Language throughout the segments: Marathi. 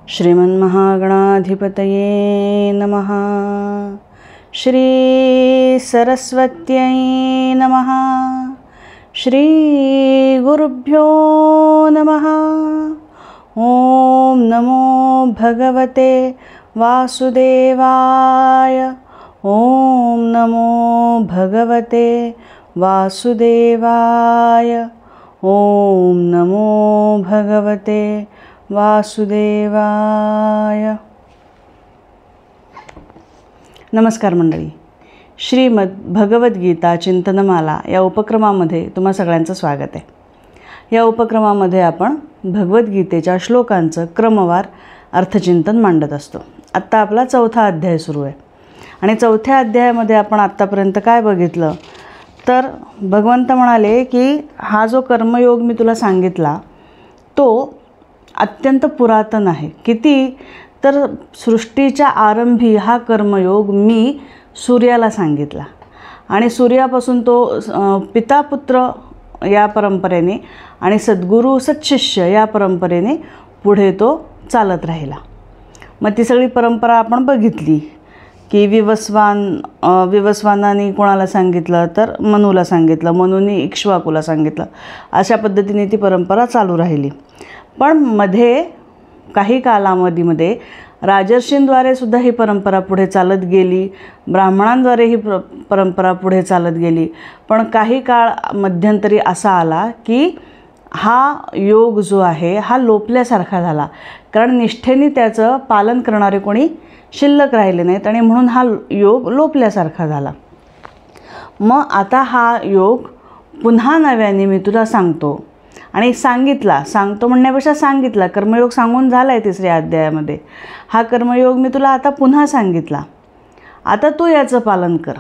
श्रीमन्महागणाधिपतये नमः। श्री सरस्वत्यै नमः। श्री गुरुभ्यो नमः। ओम नमो भगवते वासुदेवाय। ओम नमो भगवते वासुदेवाय। ओम नमो भगवते वासुदेवाय। नमस्कार मंडळी, श्रीमद भगवद्गीता चिंतनमाला या उपक्रमामध्ये तुम्हा सगळ्यांचं स्वागत आहे। या उपक्रमामध्ये आपण भगवद्गीतेच्या श्लोकांचं क्रमवार अर्थचिंतन मांडत असतो। आत्ता आपला 4था अध्याय सुरू आहे आणि 4थ्या अध्यायामध्ये आपण आत्तापर्यंत काय बघितलं तर भगवंत म्हणाले की हा जो कर्मयोग मी तुला सांगितला तो अत्यंत पुरातन आहे। किती तर सृष्टीच्या आरंभी हा कर्मयोग मी सूर्याला सांगितला आणि सूर्यापासून तो पिता पुत्र या परंपरेने आणि सद्गुरू सत्शिष्य या परंपरेने पुढे तो चालत राहिला। मग ती सगळी परंपरा आपण बघितली की विवस्वानाने कोणाला सांगितलं तर मनूला सांगितलं, मनूने इक्ष्वाकूला सांगितलं, अशा पद्धतीने ती परंपरा चालू राहिली। पण मध्ये काही कालावधीमध्ये राजर्षींद्वारे सुद्धा ही परंपरा पुढे चालत गेली, ब्राह्मणांद्वारे ही परंपरा पुढे चालत गेली। पण काही काळ मध्यंतरी असा आला की हा योग जो आहे हा लोपल्यासारखा झाला, कारण निष्ठेने त्याचं पालन करणारे कोणी शिल्लक राहिले नाहीत आणि म्हणून हा योग लोपल्यासारखा झाला। मग आता हा योग पुन्हा नव्याने मी तुला सांगतो आणि सांगतो म्हणण्यापेक्षा सांगितला, कर्मयोग सांगून झाला आहे 3ऱ्या अध्यायामध्ये। हा कर्मयोग मी तुला आता पुन्हा सांगितला, आता तू याचं पालन कर।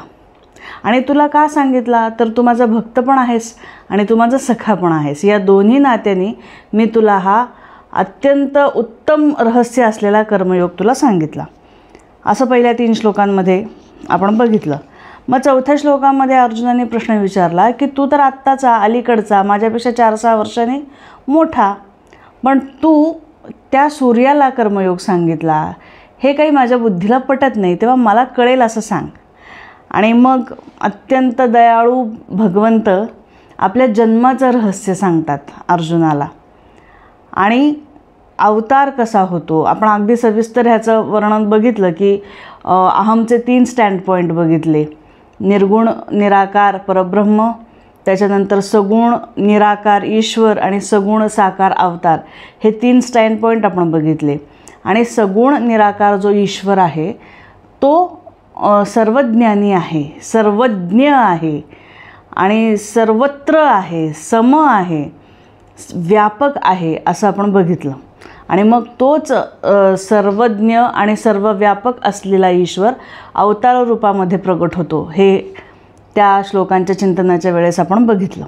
आणि तुला का सांगितला तर तू माझा भक्त पण आहेस आणि तू माझा सखा पण आहेस। या दोन्ही नात्यांनी मी तुला हा अत्यंत उत्तम रहस्य असलेला कर्मयोग तुला सांगितला, असं पहिल्या 3 श्लोकांमध्ये आपण बघितलं। मग 4थ्या श्लोकामध्ये अर्जुनाने प्रश्न विचारला की तू तर आत्ताचा अलीकडचा माझ्यापेक्षा 4-6 वर्षांनी मोठा, पण तू त्या सूर्याला कर्मयोग सांगितला, हे काही माझ्या बुद्धीला पटत नाही, तेव्हा मला कळेल असं सांग। आणि मग अत्यंत दयाळू भगवंत आपल्या जन्माचं रहस्य सांगतात अर्जुनाला आणि अवतार कसा होतो। आपण अगदी सविस्तर ह्याचं वर्णन बघितलं की अहमचे 3 स्टँड पॉईंट बघितले, निर्गुण निराकार परब्रह्म, त्याच्यानंतर सगुण निराकार ईश्वर आणि सगुण साकार अवतार, हे 3 स्टँड पॉईंट आपण बघितले। आणि सगुण निराकार जो ईश्वर आहे तो सर्वज्ञानी आहे, सर्वज्ञ आहे आणि सर्वत्र आहे, सम आहे, व्यापक आहे असं आपण बघितलं। आणि मग तोच सर्वज्ञ आणि सर्वव्यापक असलेला ईश्वर अवतार रूपामध्ये प्रगट होतो, हे त्या श्लोकांच्या चिंतनाच्या वेळेस आपण बघितलं।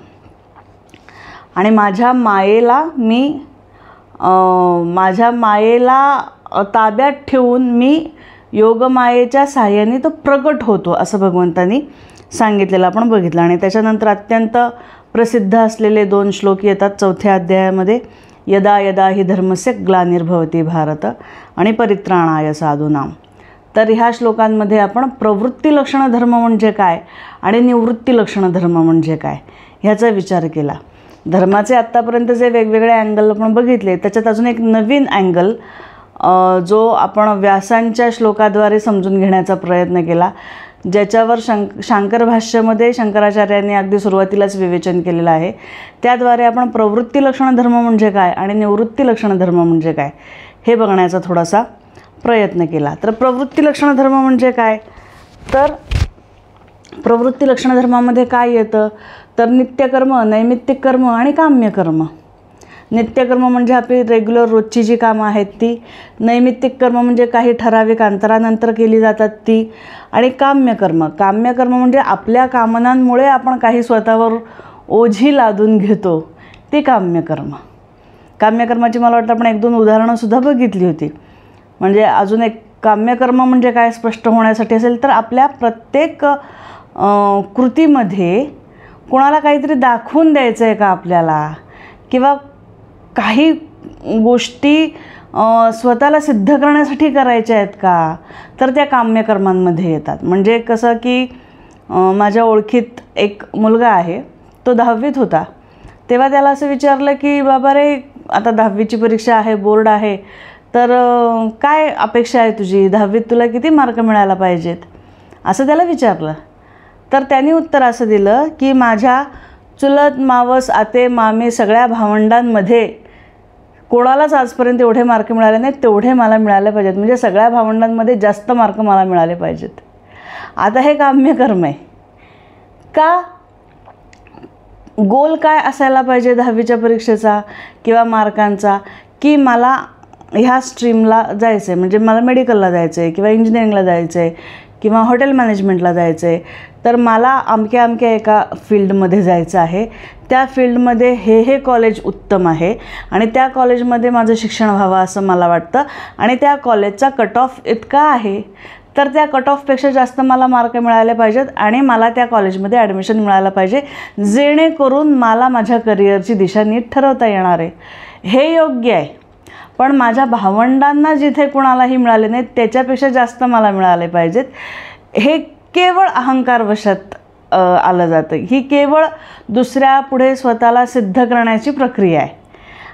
आणि माझ्या मायेला ताब्यात ठेवून मी योगमायेच्या साह्याने तो प्रगट होतो असं भगवंतांनी सांगितलेलं आपण बघितलं। आणि त्याच्यानंतर अत्यंत प्रसिद्ध असलेले 2 श्लोक येतात 4थ्या अध्यायामध्ये, यदा यदा हि धर्मस्य ग्लानिर्भवति भारत आणि परित्राणाय साधूनाम। तर ह्या श्लोकांमध्ये आपण प्रवृत्ती लक्षण धर्म म्हणजे काय आणि निवृत्ती लक्षण धर्म म्हणजे काय ह्याचा विचार केला। धर्माचे आत्तापर्यंत जे वेगवेगळे अँगल आपण बघितले त्याच्यात अजून एक नवीन अँगल जो आपण व्यासांच्या श्लोकाद्वारे समजून घेण्याचा प्रयत्न केला, ज्याच्यावर शांकर भाष्यामध्ये शंकराचार्यांनी अगदी सुरुवातीलाच विवेचन केलेलं आहे। त्याद्वारे आपण प्रवृत्ती लक्षण धर्म म्हणजे काय आणि निवृत्ती लक्षण धर्म म्हणजे काय हे बघण्याचा थोडासा प्रयत्न केला। तर प्रवृत्ती लक्षण धर्म म्हणजे काय तर प्रवृत्ती लक्षण धर्मामध्ये काय येतं तर नित्यकर्म, नैमित्तिक कर्म आणि काम्यकर्म। नित्यकर्म म्हणजे आपली रेग्युलर रोजची जी कामं आहेत ती, नैमित्तिक कर्म म्हणजे काही ठराविक अंतरानंतर केली जातात ती, आणि काम्यकर्म म्हणजे आपल्या कामनांमुळे आपण काही स्वतःवर ओझी लादून घेतो ती काम्यकर्म। काम्यकर्माची मला वाटतं आपण 1-2 उदाहरणंसुद्धा बघितली होती। म्हणजे अजून एक काम्यकर्म म्हणजे काय स्पष्ट होण्यासाठी असेल तर आपल्या प्रत्येक कृतीमध्ये कोणाला काहीतरी दाखवून द्यायचं आहे का आपल्याला, किंवा काही गोष्टी स्वतःला सिद्ध करण्यासाठी करायच्या आहेत का, तर त्या काम्यकर्मांमध्ये येतात. म्हणजे कसं की माझ्या ओळखीत एक मुलगा आहे, तो 10वीत होता. तेव्हा त्याला असं विचारलं की बाबा रे, आता 10वीची परीक्षा आहे, बोर्ड आहे, तर काय अपेक्षा आहे तुझी, 10वीत तुला किती मार्क मिळायला पाहिजेत, असं त्याला विचारलं. तर त्यांनी उत्तर असं दिलं की माझ्या चुलत मावस आते मामे सगळ्या भावंडांमध्ये कोणालाच आजपर्यंत एवढे मार्क मिळाले नाहीत तेवढे मला मिळाले पाहिजेत. म्हणजे सगळ्या भावंडांमध्ये जास्त मार्क मला मिळाले पाहिजेत. आता हे काम्यकर्म आहे का? गोल काय असायला पाहिजे 10वीच्या परीक्षेचा किंवा मार्कांचा, की मला ह्या स्ट्रीमला जायचं आहे, म्हणजे मला मेडिकलला जायचं आहे किंवा इंजिनिअरिंगला जायचं आहे किंवा हॉटेल मॅनेजमेंटला जायचं आहे, तर मला अमक्या अमक्या एका फील्डमध्ये जायचं आहे. त्या फील्डमध्ये हे कॉलेज उत्तम आहे आणि त्या कॉलेजमध्ये माझं शिक्षण व्हावं असं मला वाटतं आणि त्या कॉलेजचा कट ऑफ इतका आहे, तर त्या कट ऑफपेक्षा जास्त मला मार्क मिळाले पाहिजेत आणि मला त्या कॉलेजमध्ये ॲडमिशन मिळायला पाहिजे, जेणेकरून मला माझ्या करिअरची दिशा नीट ठरवता येणार आहे. हे योग्य आहे. पण माझ्या भावंडांना जिथे कुणालाही मिळाले नाहीत त्याच्यापेक्षा जास्त मला मिळाले पाहिजेत, हे केवळ अहंकारवशात आलं जातं. ही केवळ दुसऱ्या पुढे स्वतःला सिद्ध करण्याची प्रक्रिया आहे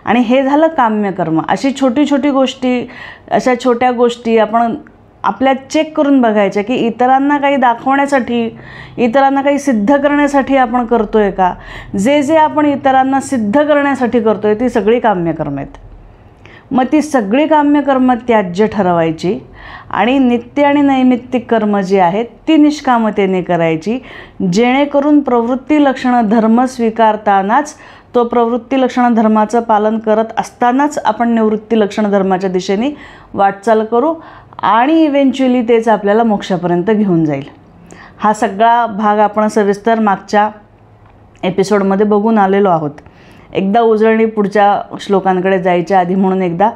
आणि हे झालं काम्यकर्म. अशी छोटी छोटी गोष्टी, अशा छोट्या गोष्टी आपण आपल्यात चेक करून बघायच्या की इतरांना काही दाखवण्यासाठी, इतरांना काही सिद्ध करण्यासाठी आपण करतो आहे का. जे आपण इतरांना सिद्ध करण्यासाठी करतो आहे ती सगळी काम्यकर्म आहेत. मग ती सगळी काम्यकर्म त्याज्य ठरवायची आणि नित्य आणि नैमित्तिक कर्म जी आहेत ती निष्कामतेने करायची, जेणेकरून प्रवृत्ती लक्षणं धर्म स्वीकारतानाच, तो प्रवृत्ती लक्षणं धर्माचं पालन करत असतानाच आपण निवृत्ती लक्षण धर्माच्या दिशेने वाटचाल करू आणि इव्हेंच्युअली तेच आपल्याला मोक्षापर्यंत घेऊन जाईल. हा सगळा भाग आपण सविस्तर मागच्या एपिसोडमध्ये बघून आलेलो आहोत. एकदा उजळणी पुढच्या श्लोकांकडे जायच्या आधी म्हणून एकदा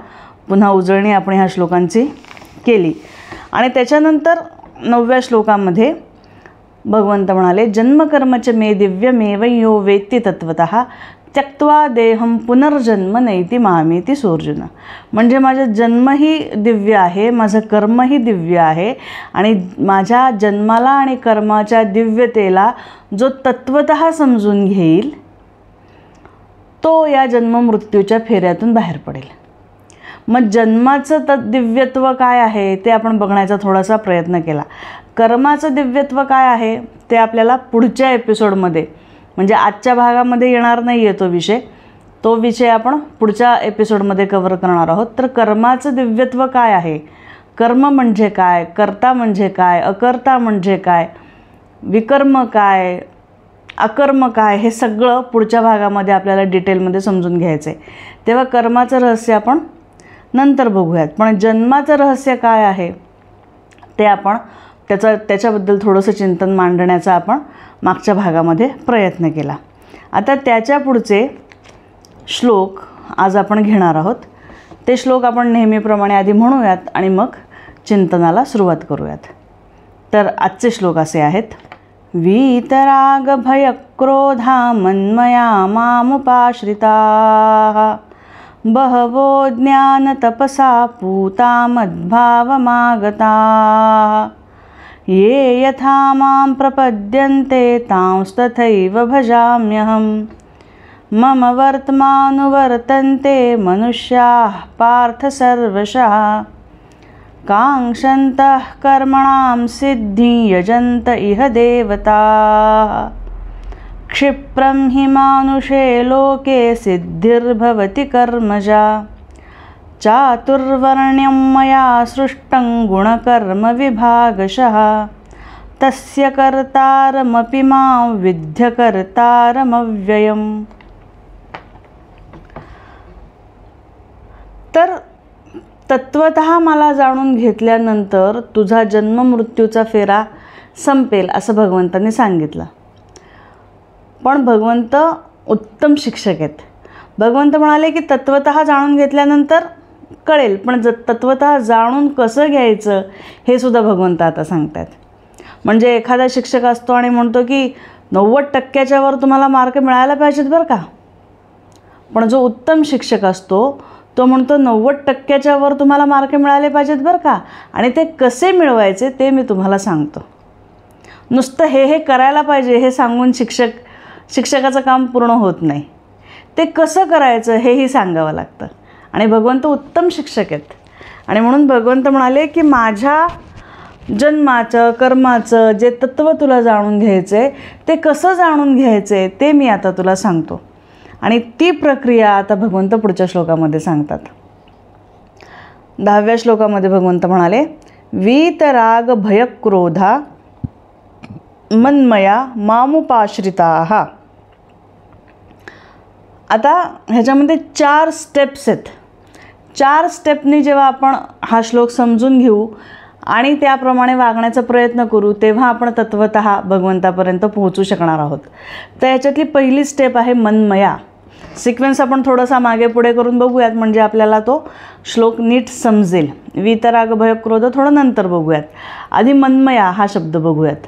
पुन्हा उजळणी आपण ह्या श्लोकांची केली. आणि त्याच्यानंतर 9व्या श्लोकामध्ये भगवंत म्हणाले, जन्मकर्मच मे दिव्यमेव यो वेत्ति तत्वतः त्यक्त्वा देहम पुनर्जन्म नैति मामेति सोऽर्जुन. म्हणजे माझं जन्मही दिव्य आहे, माझं कर्मही दिव्य आहे आणि माझ्या जन्माला आणि कर्माच्या दिव्यतेला जो तत्वतः समजून घेईल तो या जन्ममृत्यूच्या फेऱ्यातून बाहेर पडेल. मग जन्माचं दिव्यत्व काय आहे ते आपण बघण्याचा थोडासा प्रयत्न केला. कर्माचं दिव्यत्व काय आहे ते आपल्याला पुढच्या एपिसोडमध्ये, म्हणजे आजच्या भागामध्ये येणार नाही आहे तो विषय आपण पुढच्या एपिसोडमध्ये कव्हर करणार आहोत. तर कर्माचं दिव्यत्व काय आहे, कर्म म्हणजे काय, कर्ता म्हणजे काय, अकर्ता म्हणजे काय, विकर्म काय, अकर्म काय, हे सगळं पुढच्या भागामध्ये आपल्याला डिटेलमध्ये समजून घ्यायचं आहे. तेव्हा कर्माचं रहस्य आपण नंतर बघूयात. पण जन्माचं रहस्य काय आहे ते आपण त्याच्याबद्दल थोडंसं चिंतन मांडण्याचा आपण मागच्या भागामध्ये प्रयत्न केला. आता त्याच्या पुढचे श्लोक आज आपण घेणार आहोत. ते श्लोक आपण नेहमीप्रमाणे आधी म्हणूयात आणि मग चिंतनाला सुरुवात करूयात. तर आजचे श्लोक असे आहेत. वीतराग भय क्रोधा मन्मया मामुपाश्रिताः बहवो ज्ञान तपसा पूता मद्भावमागताः ये यथा मां प्रपद्यन्ते तांस्तथैव भजाम्यहम् मम वर्त्मानुवर्तन्ते मनुष्याः पार्थ सर्वशः काङ्क्षन्तः कर्मणां सिद्धिं यजन्त इह देवताः क्षिप्रं हि मानुषे लोके सिद्धिर्भवति कर्मजा चातुर्वर्ण्यं मया सृष्टं गुणकर्मविभागशः तस्य कर्तारमपि मां विद्य कर्तारमव्ययम्. तर तत्वतः मला जाणून घेतल्यानंतर तुझा जन्ममृत्यूचा फेरा संपेल असं भगवंतांनी सांगितलं. पण भगवंत उत्तम शिक्षक आहेत. भगवंत म्हणाले की तत्वतः जाणून घेतल्यानंतर कळेल, पण तत्वतः जाणून कसं घ्यायचं हे सुद्धा भगवंत आता सांगतात. म्हणजे एखादा शिक्षक असतो आणि म्हणतो की 90% वर तुम्हाला मार्क मिळायला पाहिजेत बरं का. पण जो उत्तम शिक्षक असतो तो म्हणतो 90% वर तुम्हाला मार्क मिळाले पाहिजेत बरं का, आणि ते कसे मिळवायचे ते मी तुम्हाला सांगतो. नुसतं हे करायला पाहिजे हे सांगून शिक्षकाचं काम पूर्ण होत नाही. ते कसं करायचं हेही सांगावं लागतं. आणि भगवंत उत्तम शिक्षक आहेत. आणि म्हणून भगवंत म्हणाले की माझ्या जन्माचं कर्माचं जे तत्त्व तुला जाणून घ्यायचं आहे ते कसं जाणून घ्यायचं आहे ते मी आता तुला सांगतो. आणि ती प्रक्रिया आता भगवंत पुढच्या श्लोकामध्ये सांगतात. 10व्या श्लोकामध्ये भगवंत म्हणाले वीतराग भयक्रोधा मन्मया मामुपाश्रिताः. आता ह्याच्यामध्ये 4 स्टेप्स आहेत. 4 स्टेपनी जेव्हा आपण हा श्लोक समजून घेऊ आणि त्याप्रमाणे वागण्याचा प्रयत्न करू तेव्हा आपण तत्वतः भगवंतापर्यंत पोहोचू शकणार आहोत. तर याच्यातली पहिली स्टेप आहे मन्मया. सिक्वेन्स आपण थोडासा मागे पुढे करून बघूयात म्हणजे आपल्याला तो श्लोक नीट समजेल. वीतराग भयक्रोध थोडं नंतर बघूयात. आधी मन्मया हा शब्द बघूयात.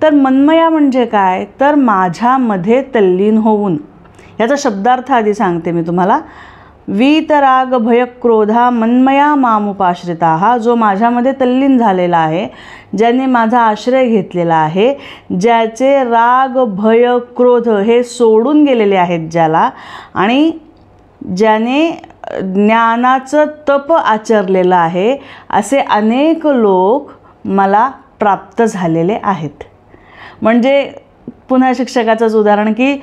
तर मन्मया म्हणजे काय, तर माझ्यामध्ये तल्लीन होऊन. याचा शब्दार्थ आधी सांगते मी तुम्हाला. वीतराग भयक्रोधा मन्मया मामुपाश्रिताः. जो माझ्यामध्ये तल्लीन झालेला आहे, ज्याने माझा आश्रय घेतलेला आहे, ज्याचे राग भय क्रोध हे सोडून गेलेले आहेत ज्याला, आणि ज्याने ज्ञानाचं तप आचरलेलं आहे, असे अनेक लोक मला प्राप्त झालेले आहेत. म्हणजे पुन्हा शिक्षकाचंच उदाहरण की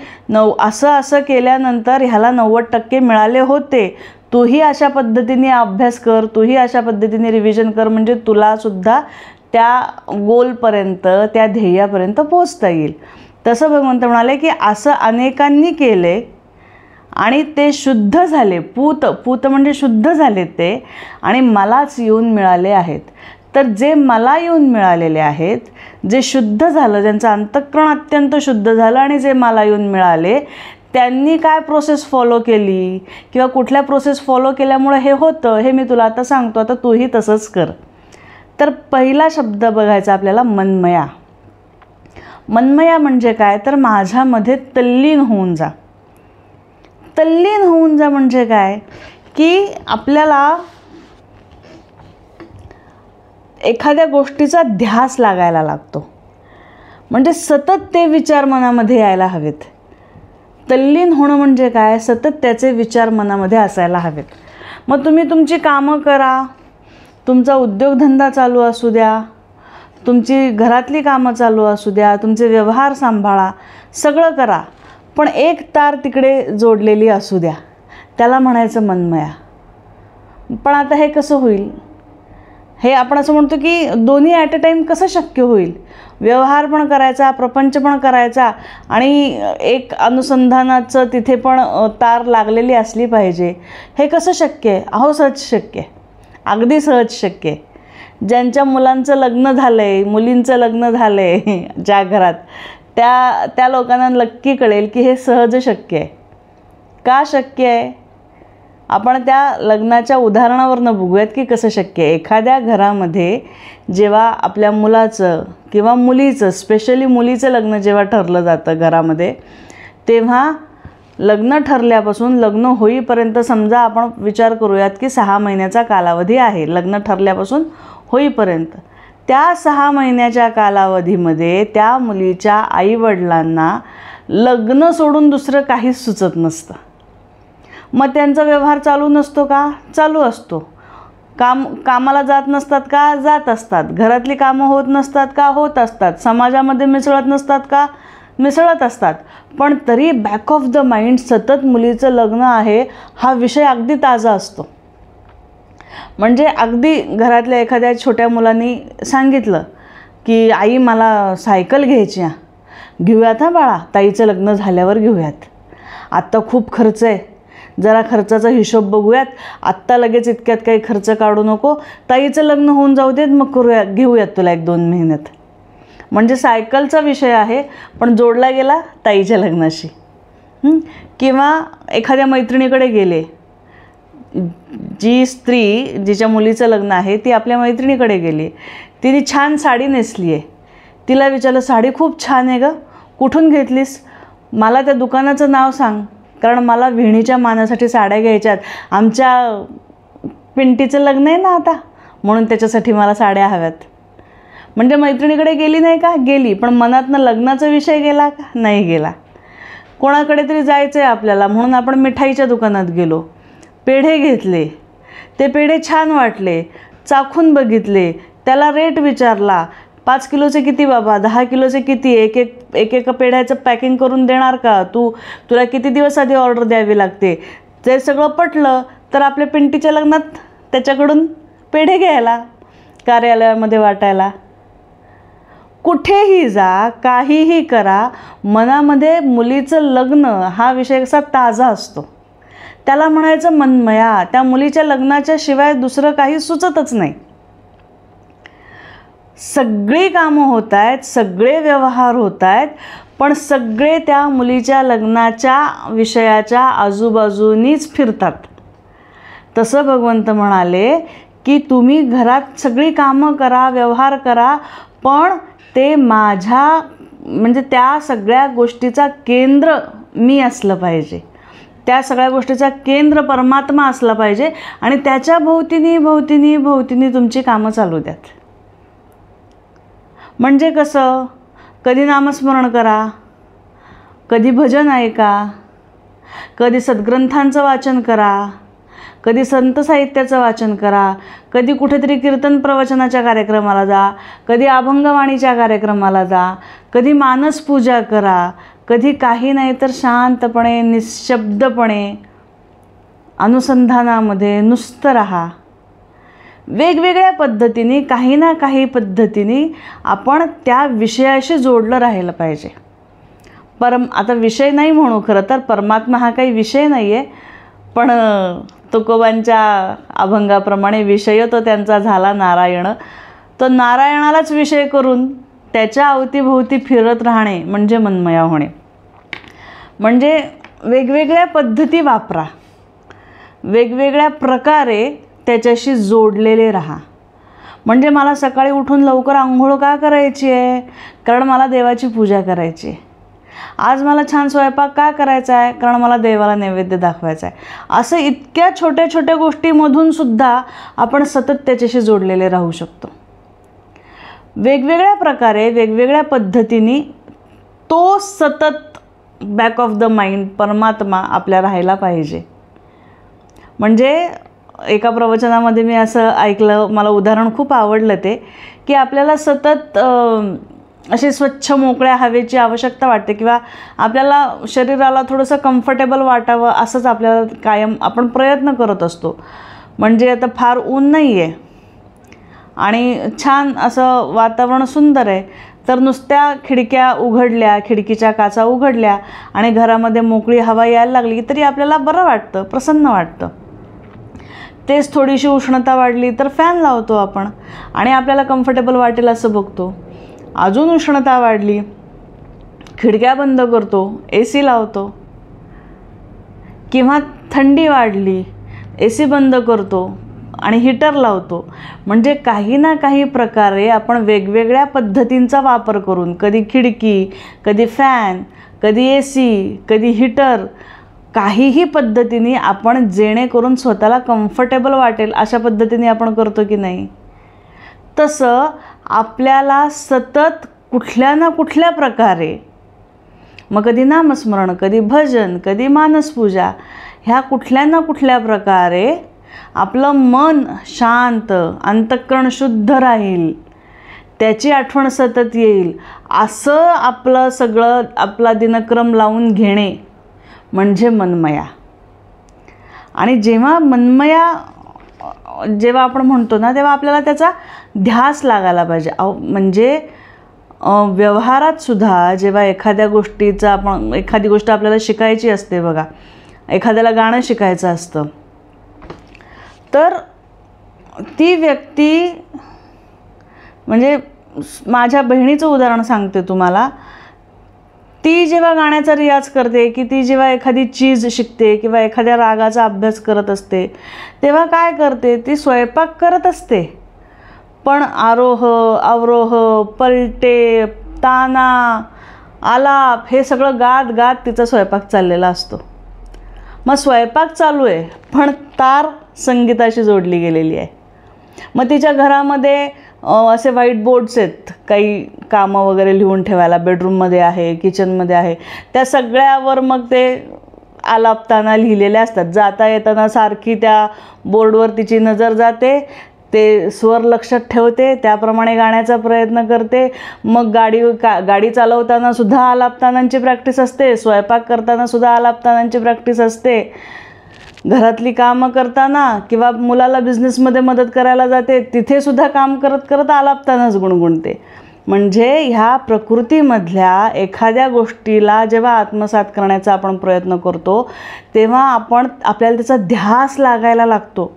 असं केल्यानंतर ह्याला 90% मिळाले होते, तूही अशा पद्धतीने अभ्यास कर, तूही अशा पद्धतीने रिव्हिजन कर, म्हणजे तुलासुद्धा त्या गोलपर्यंत त्या ध्येयापर्यंत पोचता येईल. तसं भगवंत म्हणाले की असं अनेकांनी केले आणि ते शुद्ध झाले. पूत म्हणजे शुद्ध झाले ते, आणि मलाच येऊन मिळाले आहेत. तर जे मला येऊन मिळालेले आहेत, जे शुद्ध झालं, ज्यांचं अंतःकरण अत्यंत शुद्ध झालं आणि जे मला येऊन मिळाले, त्यांनी काय प्रोसेस फॉलो केली किंवा कुठल्या प्रोसेस फॉलो केल्यामुळे हे होतं हे मी तुला आता सांगतो. आता तूही तसंच कर. तर पहिला शब्द बघायचा आपल्याला मन्मया. मन्मया म्हणजे काय, तर माझ्यामध्ये तल्लीन होऊन जा. तल्लीन होऊन जा म्हणजे काय की आपल्याला एखाद्या गोष्टीचा ध्यास लागायला लागतो. म्हणजे सतत ते विचार मनामध्ये यायला हवेत. तल्लीन होणं म्हणजे काय, सतत त्याचे विचार मनामध्ये असायला हवेत. मग तुम्ही तुमची कामं करा, तुमचा उद्योगधंदा चालू असू द्या, तुमची घरातली कामं चालू असू द्या, तुमचे व्यवहार सांभाळा, सगळं करा, पण एक तार तिकडे जोडलेली असू द्या, त्याला म्हणायचं मन्मया. पण आता हे कसं होईल, हे आपण असं म्हणतो की दोन्ही ॲट अ टाईम कसं शक्य होईल. व्यवहार पण करायचा, प्रपंच पण करायचा, आणि एक अनुसंधानाचं तिथे पण तार लागलेली असली पाहिजे. हे कसं शक्य आहे. अहो सहज शक्य आहे, अगदी सहज शक्य आहे. ज्यांच्या मुलांचं लग्न झालं आहे, मुलींचं लग्न झालं आहे ज्या घरात, त्या लोकांना नक्की कळेल की हे सहज शक्य आहे. का शक्य आहे, आपण त्या लग्नाच्या उदाहरणावरनं बघूयात की कसं शक्य आहे. एखाद्या घरामध्ये जेव्हा आपल्या मुलाचं किंवा मुलीचं, स्पेशली मुलीचं लग्न जेव्हा ठरलं जातं घरामध्ये, तेव्हा लग्न ठरल्यापासून लग्न होईपर्यंत समजा आपण विचार करूयात की 6 महिन्याचा कालावधी आहे लग्न ठरल्यापासून होईपर्यंत. त्या 6 महिन्याच्या कालावधीमध्ये त्या मुलीच्या आईवडिलांना लग्न सोडून दुसरं काहीच सुचत नसतं. मग त्यांचा व्यवहार चालू नसतो का, चालू असतो. कामाला जात नसतात का, जात असतात. घरातली कामं होत नसतात का, होत असतात. समाजामध्ये मिसळत नसतात का, मिसळत असतात. पण तरी बॅक ऑफ द माइंड सतत मुलीचं लग्न आहे हा विषय अगदी ताजा असतो. म्हणजे अगदी घरातल्या एखाद्या छोट्या मुलांनी सांगितलं की आई मला सायकल घ्यायची आहे, घेऊयात ना बाळा, ताईचं लग्न झाल्यावर घेऊयात, आत्ता खूप खर्च आहे, जरा खर्चाचा हिशोब बघूयात, आत्ता लगेच इतक्यात काही खर्च काढू नको, ताईचं लग्न होऊन जाऊ देत, मग करूया, घेऊयात तुला 1-2 महिन्यात. म्हणजे सायकलचा विषय आहे पण जोडला गेला ताईच्या लग्नाशी. किंवा एखाद्या मैत्रिणीकडे गेले, जी स्त्री जिच्या मुलीचं लग्न आहे ती आपल्या मैत्रिणीकडे गेली, तिने छान साडी नेसली आहे, तिला विचारलं साडी खूप छान आहे गं, कुठून घेतलीस, मला त्या दुकानाचं नाव सांग, कारण मला विहिणीच्या मानासाठी साड्या घ्यायच्यात. आमच्या पिंटीचं लग्न आहे ना आता, म्हणून त्याच्यासाठी मला साड्या हव्यात. म्हणजे मैत्रिणीकडे गेली नाही का? गेली, पण मनातनं लग्नाचा विषय गेला का? नाही गेला. कोणाकडे तरी जायचं आहे आपल्याला, म्हणून आपण मिठाईच्या दुकानात गेलो, पेढे घेतले, ते पेढे छान वाटले, चाखून बघितले, त्याला रेट विचारला, 5 किलोचे किती बाबा, 10 किलोचे किती, एक पेढ्याचं पॅकिंग करून देणार का, तुला किती दिवस आधी ऑर्डर द्यावी लागते, ते सगळं पटलं तर आपल्या पिंटीच्या लग्नात त्याच्याकडून पेढे घ्यायला, कार्यालयामध्ये वाटायला. कुठेही जा, काहीही करा, मनामध्ये मुलीचं लग्न हा विषय कसा ताजा असतो. त्याला म्हणायचं मनमया. त्या मुलीच्या लग्नाच्या शिवाय दुसरं काही सुचतच नाही. सगळी कामं होत आहेत, सगळे व्यवहार होत आहेत, पण सगळे त्या मुलीच्या लग्नाच्या विषयाच्या आजूबाजूनीच फिरतात. तसं भगवंत म्हणाले की तुम्ही घरात सगळी कामं करा, व्यवहार करा, पण ते माझ्या म्हणजे त्या सगळ्या गोष्टीचा केंद्र मी असलं पाहिजे. त्या सगळ्या गोष्टीचा केंद्र परमात्मा असला पाहिजे आणि त्याच्या भोवतीनी भोवतीनी भोवतीनी तुमची कामं चालू द्यात. म्हणजे कसं? कधी नामस्मरण करा, कधी भजन ऐका, कधी सद्ग्रंथांचं वाचन करा, कधी संत साहित्याचं वाचन करा, कधी कुठेतरी कीर्तन प्रवचनाच्या कार्यक्रमाला जा, कधी अभंगवाणीच्या कार्यक्रमाला जा, कधी मानसपूजा करा, कधी काही नाही तर शांतपणे निशब्दपणे अनुसंधानामध्ये नुसतं राहा. वेगवेगळ्या पद्धतीने काही ना काही पद्धतीने आपण त्या विषयाशी जोडलं राहिलं पाहिजे. आता विषय नाही म्हणू, खरं तर परमात्मा हा काही विषय नाही आहे, पण तुकोबांच्या अभंगाप्रमाणे विषय तो त्यांचा झाला नारायण. तो नारायणालाच विषय करून त्याच्या अवतीभोवती फिरत राहणे म्हणजे मनमया होणे. म्हणजे वेगवेगळ्या पद्धती वापरा, वेगवेगळ्या प्रकारे त्याच्याशी जोडलेले राहा. म्हणजे मला सकाळी उठून लवकर आंघोळ का करायची आहे? कारण मला देवाची पूजा करायची आहे. आज मला छान स्वयंपाक का करायचा आहे? कारण मला देवाला नैवेद्य दाखवायचा आहे. असं इतक्या छोट्या छोट्या गोष्टीमधून सुद्धा आपण सतत त्याच्याशी जोडलेले राहू शकतो. वेगवेगळ्या प्रकारे वेगवेगळ्या पद्धतीने तो सतत बॅक ऑफ द माइंड परमात्मा आपल्या राहायला पाहिजे. म्हणजे एका प्रवचनामध्ये मी असं ऐकलं, मला उदाहरण खूप आवडलं ते, की आपल्याला सतत अशी स्वच्छ मोकळ्या हवेची आवश्यकता वाटते किंवा आपल्याला शरीराला थोडंसं कम्फर्टेबल वाटावं असंच आपल्याला कायम आपण प्रयत्न करत असतो. म्हणजे आता फार ऊन नाही आहे आणि छान असं वातावरण सुंदर आहे, तर नुसत्या खिडक्या उघडल्या, खिडकीच्या काचा उघडल्या आणि घरामध्ये मोकळी हवा यायला लागली तरी आपल्याला बरं वाटतं, प्रसन्न वाटतं. तेच थोडीशी उष्णता वाढली तर फॅन लावतो आपण आणि आपल्याला कम्फर्टेबल वाटेल असं बघतो. अजून उष्णता वाढली, खिडक्या बंद करतो, AC लावतो. किंवा थंडी वाढली, AC बंद करतो आणि हीटर लावतो. म्हणजे काही ना काही प्रकारे आपण वेगवेगळ्या पद्धतींचा वापर करून, कधी खिडकी, कधी फॅन, कधी AC, कधी हीटर, काहीही पद्धतीने आपण जेणेकरून स्वतःला कम्फर्टेबल वाटेल अशा पद्धतीने आपण करतो की नाही? तसं आपल्याला सतत कुठल्या ना कुठल्या प्रकारे, मग कधी नामस्मरण, कधी भजन, कधी मानसपूजा, ह्या कुठल्या ना कुठल्या प्रकारे आपलं मन शांत, अंतःकरण शुद्ध राहील, त्याची आठवण सतत येईल, असं आपलं सगळं आपला दिनक्रम लावून घेणे म्हणजे मनमया. आणि जेव्हा मनमया जेव्हा आपण म्हणतो ना, तेव्हा आपल्याला त्याचा ध्यास लागायला पाहिजे. म्हणजे व्यवहारात सुद्धा जेव्हा एखाद्या गोष्टीचा एखादी गोष्ट आपल्याला शिकायची असते बघा, एखाद्याला गाणं शिकायचं असतं, तर ती व्यक्ती, म्हणजे माझ्या बहिणीचं उदाहरण सांगते तुम्हाला, ती जेव्हा गाण्याचा रियाज करते की ती जेव्हा एखादी चीज शिकते किंवा एखाद्या रागाचा अभ्यास करत असते, तेव्हा काय करते, ती स्वयंपाक करत असते, पण आरोह अवरोह, पलटे, ताना, आलाप हे सगळं गात गात तिचा स्वयंपाक चाललेला असतो. मग स्वयंपाक चालू आहे पण तार संगीताशी जोडली गेलेली आहे. मग तिच्या घरामध्ये असे व्हाईट बोर्ड्स आहेत काही कामं वगैरे लिहून ठेवायला, बेडरूममध्ये आहे, किचनमध्ये आहे, त्या सगळ्यावर मग ते आलापताना लिहिलेले असतात. जाता येताना सारखी त्या बोर्डवर तिची नजर जाते, ते स्वर लक्षात ठेवते, त्याप्रमाणे गाण्याचा प्रयत्न करते. मग गाडी चालवताना सुद्धा आलापतानांची प्रॅक्टिस असते, स्वयंपाक करताना सुद्धा आलापतानांची प्रॅक्टिस असते, घरातली कामं करताना किंवा मुलाला बिझनेसमध्ये मदत करायला जाते तिथे सुद्धा काम करत करत आलापतानाच गुणगुणते. म्हणजे ह्या प्रकृतीमधल्या एखाद्या गोष्टीला जेव्हा आत्मसात करण्याचा आपण प्रयत्न करतो तेव्हा आपल्याला त्याचा ध्यास लागायला लागतो,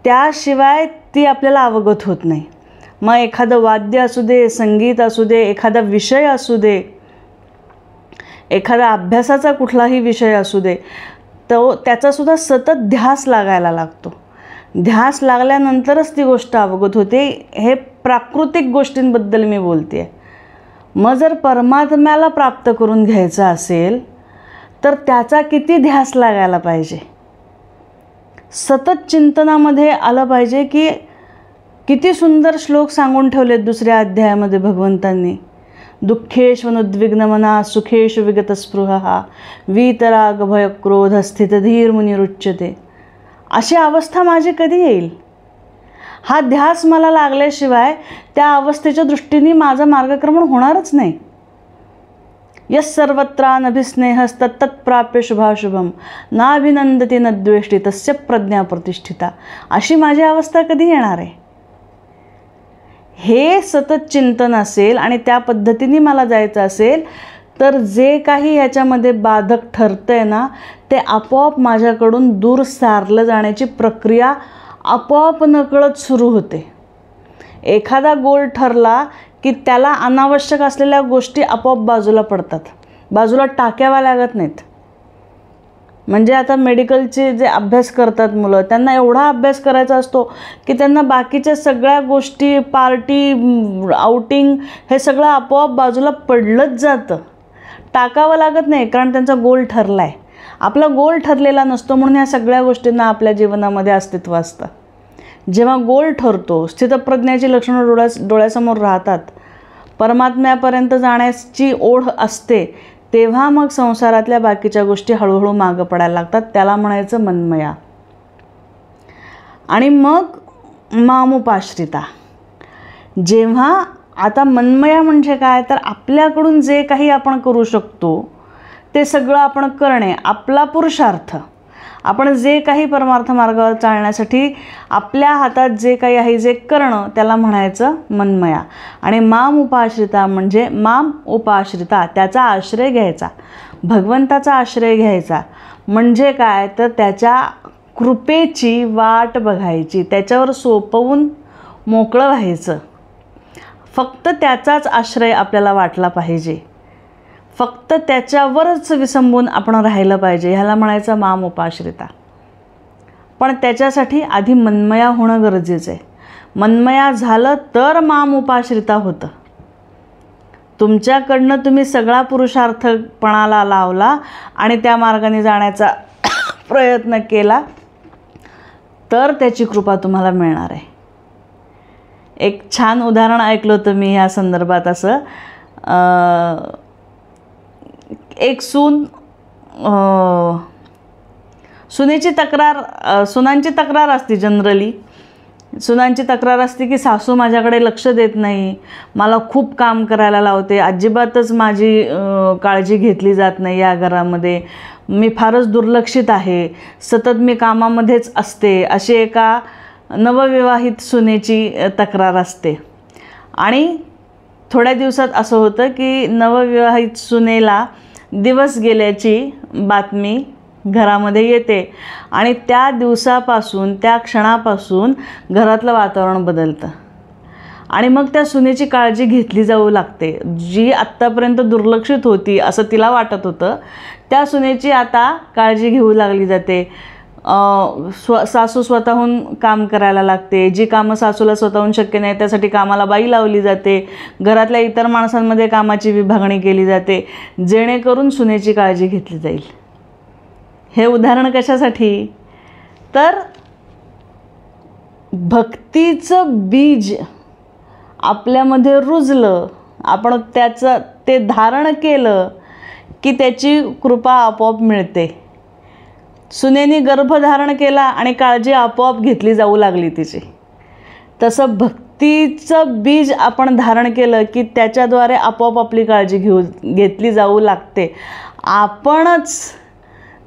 त्याशिवाय ती आपल्याला अवगत होत नाही. मग एखादं वाद्य असू दे, संगीत असू दे, एखादा विषय असू दे, एखादा अभ्यासाचा कुठलाही विषय असू दे, त्याचासुद्धा सतत ध्यास लागायला लागतो. ध्यास लागल्यानंतरच ती गोष्ट अवगत होते. हे प्राकृतिक गोष्टींबद्दल मी बोलते आहे. मग जर परमात्म्याला प्राप्त करून घ्यायचं असेल तर त्याचा किती ध्यास लागायला पाहिजे, सतत चिंतनामध्ये आलं पाहिजे. की किती सुंदर श्लोक सांगून ठेवलेत दुसऱ्या अध्यायामध्ये भगवंतांनी. दुःखेष्वनुद्विग्नमना सुखेषु विगतस्पृहः वीतराग भयक्रोध स्थितधीर मुनिरुच्यते. अशी अवस्था माझी कधी येईल? हा ध्यास मला लागल्याशिवाय त्या अवस्थेच्या दृष्टीने माझं मार्गक्रमण होणारच नाही. यस् सर्वत्रानभिस्नेहस्तत्तत्प्राप्य शुभाशुभम नाभिनंदती न द्वेष्टी तस्य प्रज्ञा प्रतिष्ठिता. अशी माझी अवस्था कधी येणार आहे? हे सतत चिंतन असेल आणि त्या पद्धतीने मला जायचं असेल तर जे काही ह्याच्यामध्ये बाधक ठरतंय ना ते आपोआप माझ्याकडून दूर सारलं जाण्याची प्रक्रिया आपोआप नकळत सुरू होते. एखादा गोल ठरला की त्याला अनावश्यक असलेल्या गोष्टी आपोआप बाजूला पडतात, बाजूला टाकाव्या लागत नाहीत. म्हणजे आता मेडिकलचे जे अभ्यास करतात मुलं, त्यांना एवढा अभ्यास करायचा असतो की त्यांना बाकीच्या सगळ्या गोष्टी, पार्टी, आउटिंग हे सगळं आपोआप बाजूला पडलंच जातं, टाकावं लागत नाही, कारण त्यांचा गोल ठरला आहे. आपला गोल ठरलेला नसतो म्हणून ह्या सगळ्या गोष्टींना आपल्या जीवनामध्ये अस्तित्व असतं. जेव्हा गोल ठरतो, स्थितप्रज्ञाची लक्षणं डोळ्यासमोर राहतात, परमात्म्यापर्यंत जाण्याची ओढ असते, तेव्हा मग संसारातल्या बाकीच्या गोष्टी हळूहळू मागं पडायला लागतात. त्याला म्हणायचं मनमया. आणि मग मामुपाश्रिता. जेव्हा आता मनमया म्हणजे काय, तर आपल्याकडून जे काही आपण करू शकतो ते सगळं आपण करणे, आपला पुरुषार्थ, आपण जे काही परमार्थ मार्गावर चालण्यासाठी आपल्या हातात जे काही आहे जे करणं, त्याला म्हणायचं मनमया. आणि माम उपाश्रिता म्हणजे माम उपाश्रिता, त्याचा आश्रय घ्यायचा, भगवंताचा आश्रय घ्यायचा. म्हणजे काय, तर त्याच्या कृपेची वाट बघायची, त्याच्यावर सोपवून मोकळं व्हायचं. फक्त त्याचाच आश्रय आपल्याला वाटला पाहिजे, फक्त त्याच्यावरच विसंबून आपण राहिलं पाहिजे, ह्याला म्हणायचं माम उपाश्रिता. पण त्याच्यासाठी आधी मनमया होणं गरजेचं आहे. मनमया झालं तर माम उपाश्रिता होतं. तुमच्याकडनं तुम्ही सगळा पुरुषार्थपणाला लावला आणि त्या मार्गाने जाण्याचा प्रयत्न केला तर त्याची कृपा तुम्हाला मिळणार आहे. एक छान उदाहरण ऐकलं होतं मी ह्या संदर्भात. असं एक सुनेची तक्रार, सुनांची तक्रार असते जनरली. सुनांची तक्रार असते की सासू माझ्याकडे लक्ष देत नाही, मला खूप काम करायला लावते, अजिबातच माझी काळजी घेतली जात नाही या घरामध्ये, मी फारच दुर्लक्षित आहे, सतत मी कामामध्येच असते, अशी एका नवविवाहित सुनेची तक्रार असते. आणि थोड्या दिवसात असं होतं की नवविवाहित सुनेला दिवस गेल्याची बातमी घरामध्ये येते आणि त्या दिवसापासून, त्या क्षणापासून घरातलं वातावरण बदलतं आणि मग त्या सुनेची काळजी घेतली जाऊ लागते. जी आत्तापर्यंत दुर्लक्षित होती असं तिला वाटत होतं, त्या सुनेची आता काळजी घेऊ लागली जाते. सासू स्वतःहून काम करायला लागते, जी कामं सासूला स्वतःहून शक्य नाही त्यासाठी कामाला बाई लावली जाते, घरातल्या इतर माणसांमध्ये कामाची विभागणी केली जाते जेणेकरून सुनेची काळजी घेतली जाईल. हे उदाहरण कशासाठी? तर भक्तीचं बीज आपल्यामध्ये रुजलं, आपण त्याचं ते धारण केलं की त्याची कृपा आपोआप मिळते. सुनेनी गर्भधारण केला आणि काळजी आपोआप घेतली जाऊ लागली तिची. तसं भक्तीचं बीज आपण धारण केलं की त्याच्याद्वारे आपोआप आपली काळजी घेतली जाऊ लागते. आपणच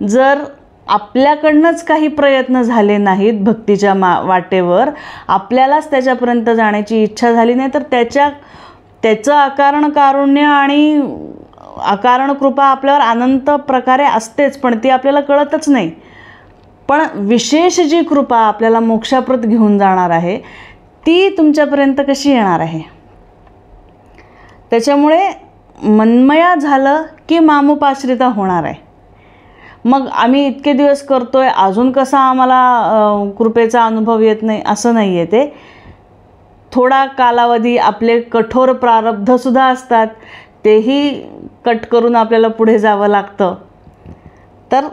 जर आपल्याकडनंच काही प्रयत्न झाले नाहीत भक्तीच्या वाटेवर, आपल्यालाच त्याच्यापर्यंत जाण्याची इच्छा झाली नाही, तर त्याचं अकारण कारुण्य आणि अकारण कृपा आपल्यावर अनंत प्रकारे असतेच, पण ती आपल्याला कळतच नाही. पण विशेष जी कृपा आपल्याला मोक्षाप्रत घेऊन जाणार आहे ती तुमच्यापर्यंत कशी येणार आहे? त्याच्यामुळे मन्मया झालं की मामुपाश्रिता होणार आहे. मग आम्ही इतके दिवस करतोय, अजून कसा आम्हाला कृपेचा अनुभव येत नाही असं नाही आहे. ते थोडा कालावधी, आपले कठोर प्रारब्धसुद्धा असतात, तेही कट करून आपल्याला पुढे जावं लागतं. तर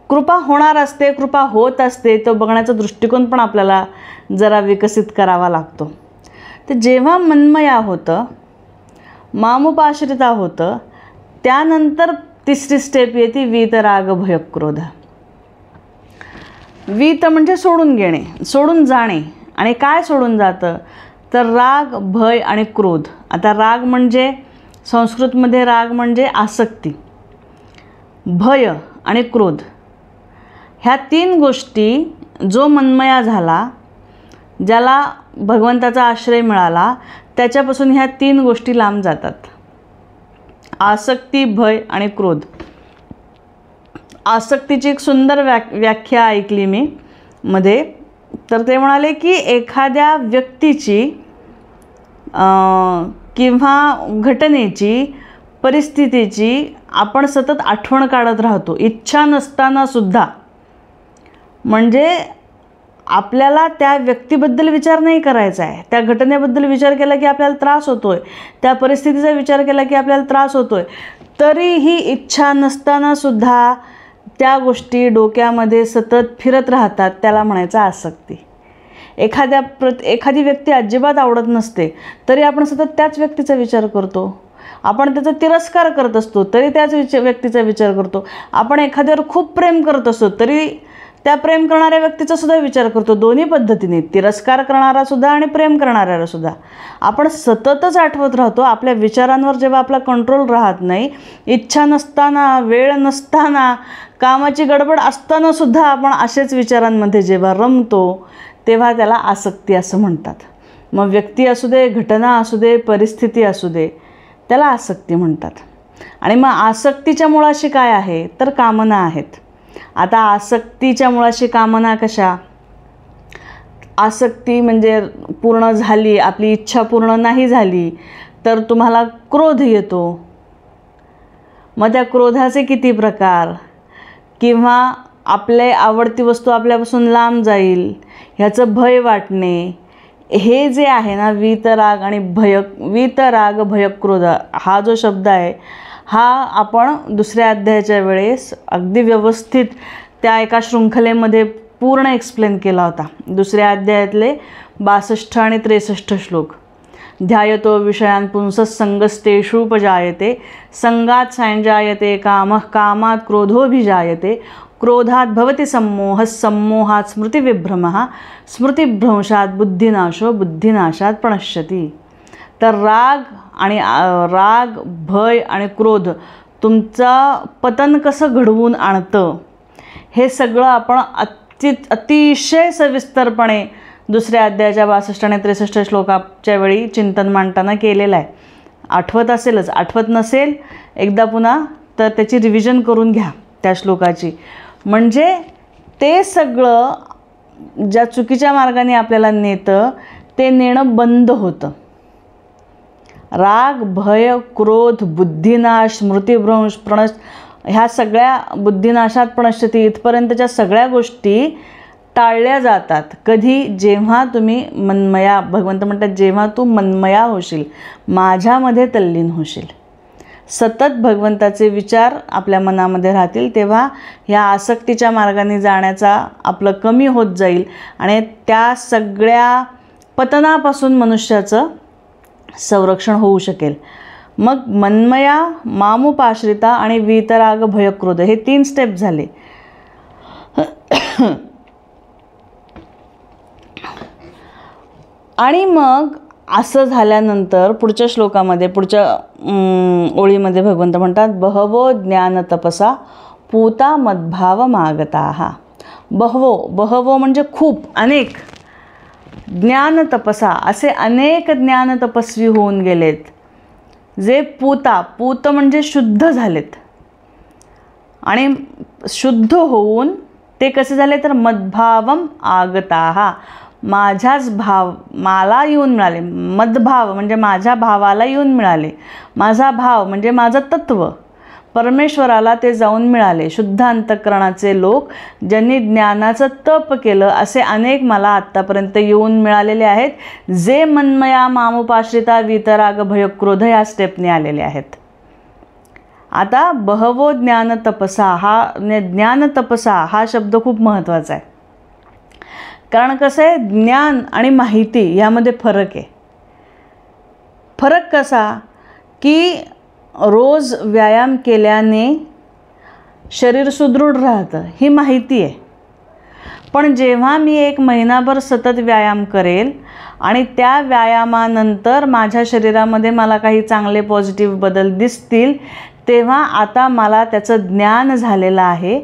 कृपा होणार असते, कृपा होत असते, तो बघण्याचा दृष्टिकोन पण आपल्याला जरा विकसित करावा लागतो. तर जेव्हा मन्मया होतं, मामुपाश्रिता होतं, त्यानंतर तिसरी स्टेप येते वीतराग भयक्रोध. वीत म्हणजे सोडून घेणे, सोडून जाणे. आणि काय सोडून जातं? तर राग, भय आणि क्रोध. आता राग म्हणजे, संस्कृतमध्ये राग म्हणजे आसक्ती, भय आणि क्रोध. ह्या तीन गोष्टी जो मन्मया झाला, ज्याला भगवंताचा आश्रय मिळाला, त्याच्यापासून ह्या तीन गोष्टी लांब जातात. आसक्ती, भय आणि क्रोध. आसक्तीची एक सुंदर व्याख्या ऐकली मी मध्ये. तर ते म्हणाले की एखाद्या व्यक्तीची किंवा घटनेची, परिस्थितीची आपण सतत आठवण काढत राहतो, इच्छा नसताना सुद्धा. म्हणजे आपल्याला त्या व्यक्तीबद्दल विचार नाही करायचा आहे, त्या घटनेबद्दल विचार केला की आपल्याला त्रास होतो आहे, त्या परिस्थितीचा विचार केला की आपल्याला त्रास होतो आहे, तरीही इच्छा नसतानासुद्धा त्या गोष्टी डोक्यामध्ये सतत फिरत राहतात. त्याला म्हणायचं आसक्ती. एखादी व्यक्ती अजिबात आवडत नसते तरी आपण सतत त्याच व्यक्तीचा विचार करतो. आपण त्याचा तिरस्कार करत असतो तरी त्याच व्यक्तीचा विचार करतो. आपण एखाद्यावर खूप प्रेम करत असतो तरी त्या प्रेम करणाऱ्या व्यक्तीचा सुद्धा विचार करतो. दोन्ही पद्धतीने, तिरस्कार करणारा सुद्धा आणि प्रेम करणाऱ्याला सुद्धा आपण सततच आठवत राहतो. आपल्या विचारांवर जेव्हा आपला कंट्रोल राहत नाही, इच्छा नसताना, वेळ नसताना, कामाची गडबड असताना सुद्धा आपण असेच विचारांमध्ये जेव्हा रमतो, तेव्हा त्याला आसक्ती असं म्हणतात. मग व्यक्ती असू दे, घटना असू दे, परिस्थिती असू दे, त्याला आसक्ती म्हणतात. आणि मग आसक्तीच्या मुळाशी काय आहे? तर कामना आहेत. आता आसक्तीच्या मुळाशी कामना कशा? आसक्ती म्हणजे पूर्ण झाली, आपली इच्छा पूर्ण नाही झाली तर तुम्हाला क्रोध येतो. मग त्या क्रोधाचे किती प्रकार? किंवा आपले आवडती वस्तू आपल्यापासून लांब जाईल ह्याचं भय वाटणे. हे जे आहे ना, वीतराग आणि वीतराग भयक्रोध हा जो शब्द आहे, हा आपण दुसऱ्या अध्यायाच्या वेळेस अगदी व्यवस्थित त्या एका शृंखलेमध्ये पूर्ण एक्सप्लेन केला होता. दुसऱ्या अध्यायातले 62 आणि 63 श्लोक. ध्यायतो विषयान् पुंसः संगस्तेषूपजायते, संगात संजायते कामः, कामात क्रोधोभिजायते, क्रोधात भवति सम्मोहः, सम्मोहात स्मृतिविभ्रमः, स्मृतिभ्रंशात बुद्धिनाशो, बुद्धिनाशात प्रणश्यति. तर राग, भय आणि क्रोध तुमचं पतन कसं घडवून आणतं, हे सगळं आपण अतिशय सविस्तरपणे दुसऱ्या अध्यायाच्या 62 आणि 63 श्लोकाच्या वेळी चिंतन मांडताना केलेलं आहे. आठवत असेलच, आठवत नसेल एकदा पुन्हा तर त्याची रिव्हिजन करून घ्या त्या श्लोकाची. म्हणजे ते सगळं ज्या चुकीच्या मार्गाने आपल्याला नेतं ते नेणं बंद होतं. राग, भय, क्रोध, बुद्धिनाश, स्मृतिभ्रंश, ह्या सगळ्या बुद्धिनाशात प्रणश्यति इथपर्यंतच्या सगळ्या गोष्टी टाळल्या जातात. कधी? जेव्हा तुम्ही मनमया, भगवंत म्हणतात जेव्हा तू मनमया होशील, माझ्यामध्ये तल्लीन होशील. सतत भगवंताचे विचार आपल्या मनामध्ये राहतील, तेव्हा ह्या आसक्तीच्या मार्गाने जाण्याचा आपलं कमी होत जाईल आणि त्या सगळ्या पतनापासून मनुष्याचं संरक्षण होऊ शकेल. मग मन्मया, मामुपाश्रिता आणि वीतराग, भयक्रोध हे 3 स्टेप झाले. आणि मग असं झाल्यानंतर पुढच्या श्लोकामध्ये, पुढच्या ओळीमध्ये भगवंत म्हणतात, बहवो ज्ञान तपसा पूता मद्भाव मागताहा. बहवो म्हणजे खूप, अनेक. ज्ञान तपसा असे अनेक ज्ञान तपस्वी होऊन गेलेत, जे पूत म्हणजे शुद्ध झालेत. आणि शुद्ध होऊन ते कसे झाले तर मद्भावम आगताहा, माझ्याच मला येऊन मिळाले. मद्भाव म्हणजे माझ्या भावाला येऊन मिळाले. माझा भाव म्हणजे माझं तत्व, परमेश्वराला ते जाऊन मिळाले. शुद्ध अंतःकरणाचे लोक ज्यांनी ज्ञानाचं तप केलं असे अनेक मला आत्तापर्यंत येऊन मिळालेले आहेत, जे मन्मया, मामुपाश्रिता, वीतराग, भयक्रोध या स्टेपने आलेले आहेत. आता बहवो ज्ञान तपसा, ज्ञान तपसा हा शब्द खूप महत्त्वाचा आहे. कारण कसं आहे, ज्ञान आणि माहिती यामध्ये फरक आहे. फरक कसा की रोज व्यायाम केल्याने शरीर सुदृढ राहतं ही माहिती आहे. पण जेव्हा मी 1 महिनाभर सतत व्यायाम करेल आणि त्या व्यायामानंतर माझ्या शरीरामध्ये मला काही चांगले पॉझिटिव्ह बदल दिसतील, तेव्हा आता मला त्याचं ज्ञान झालेलं आहे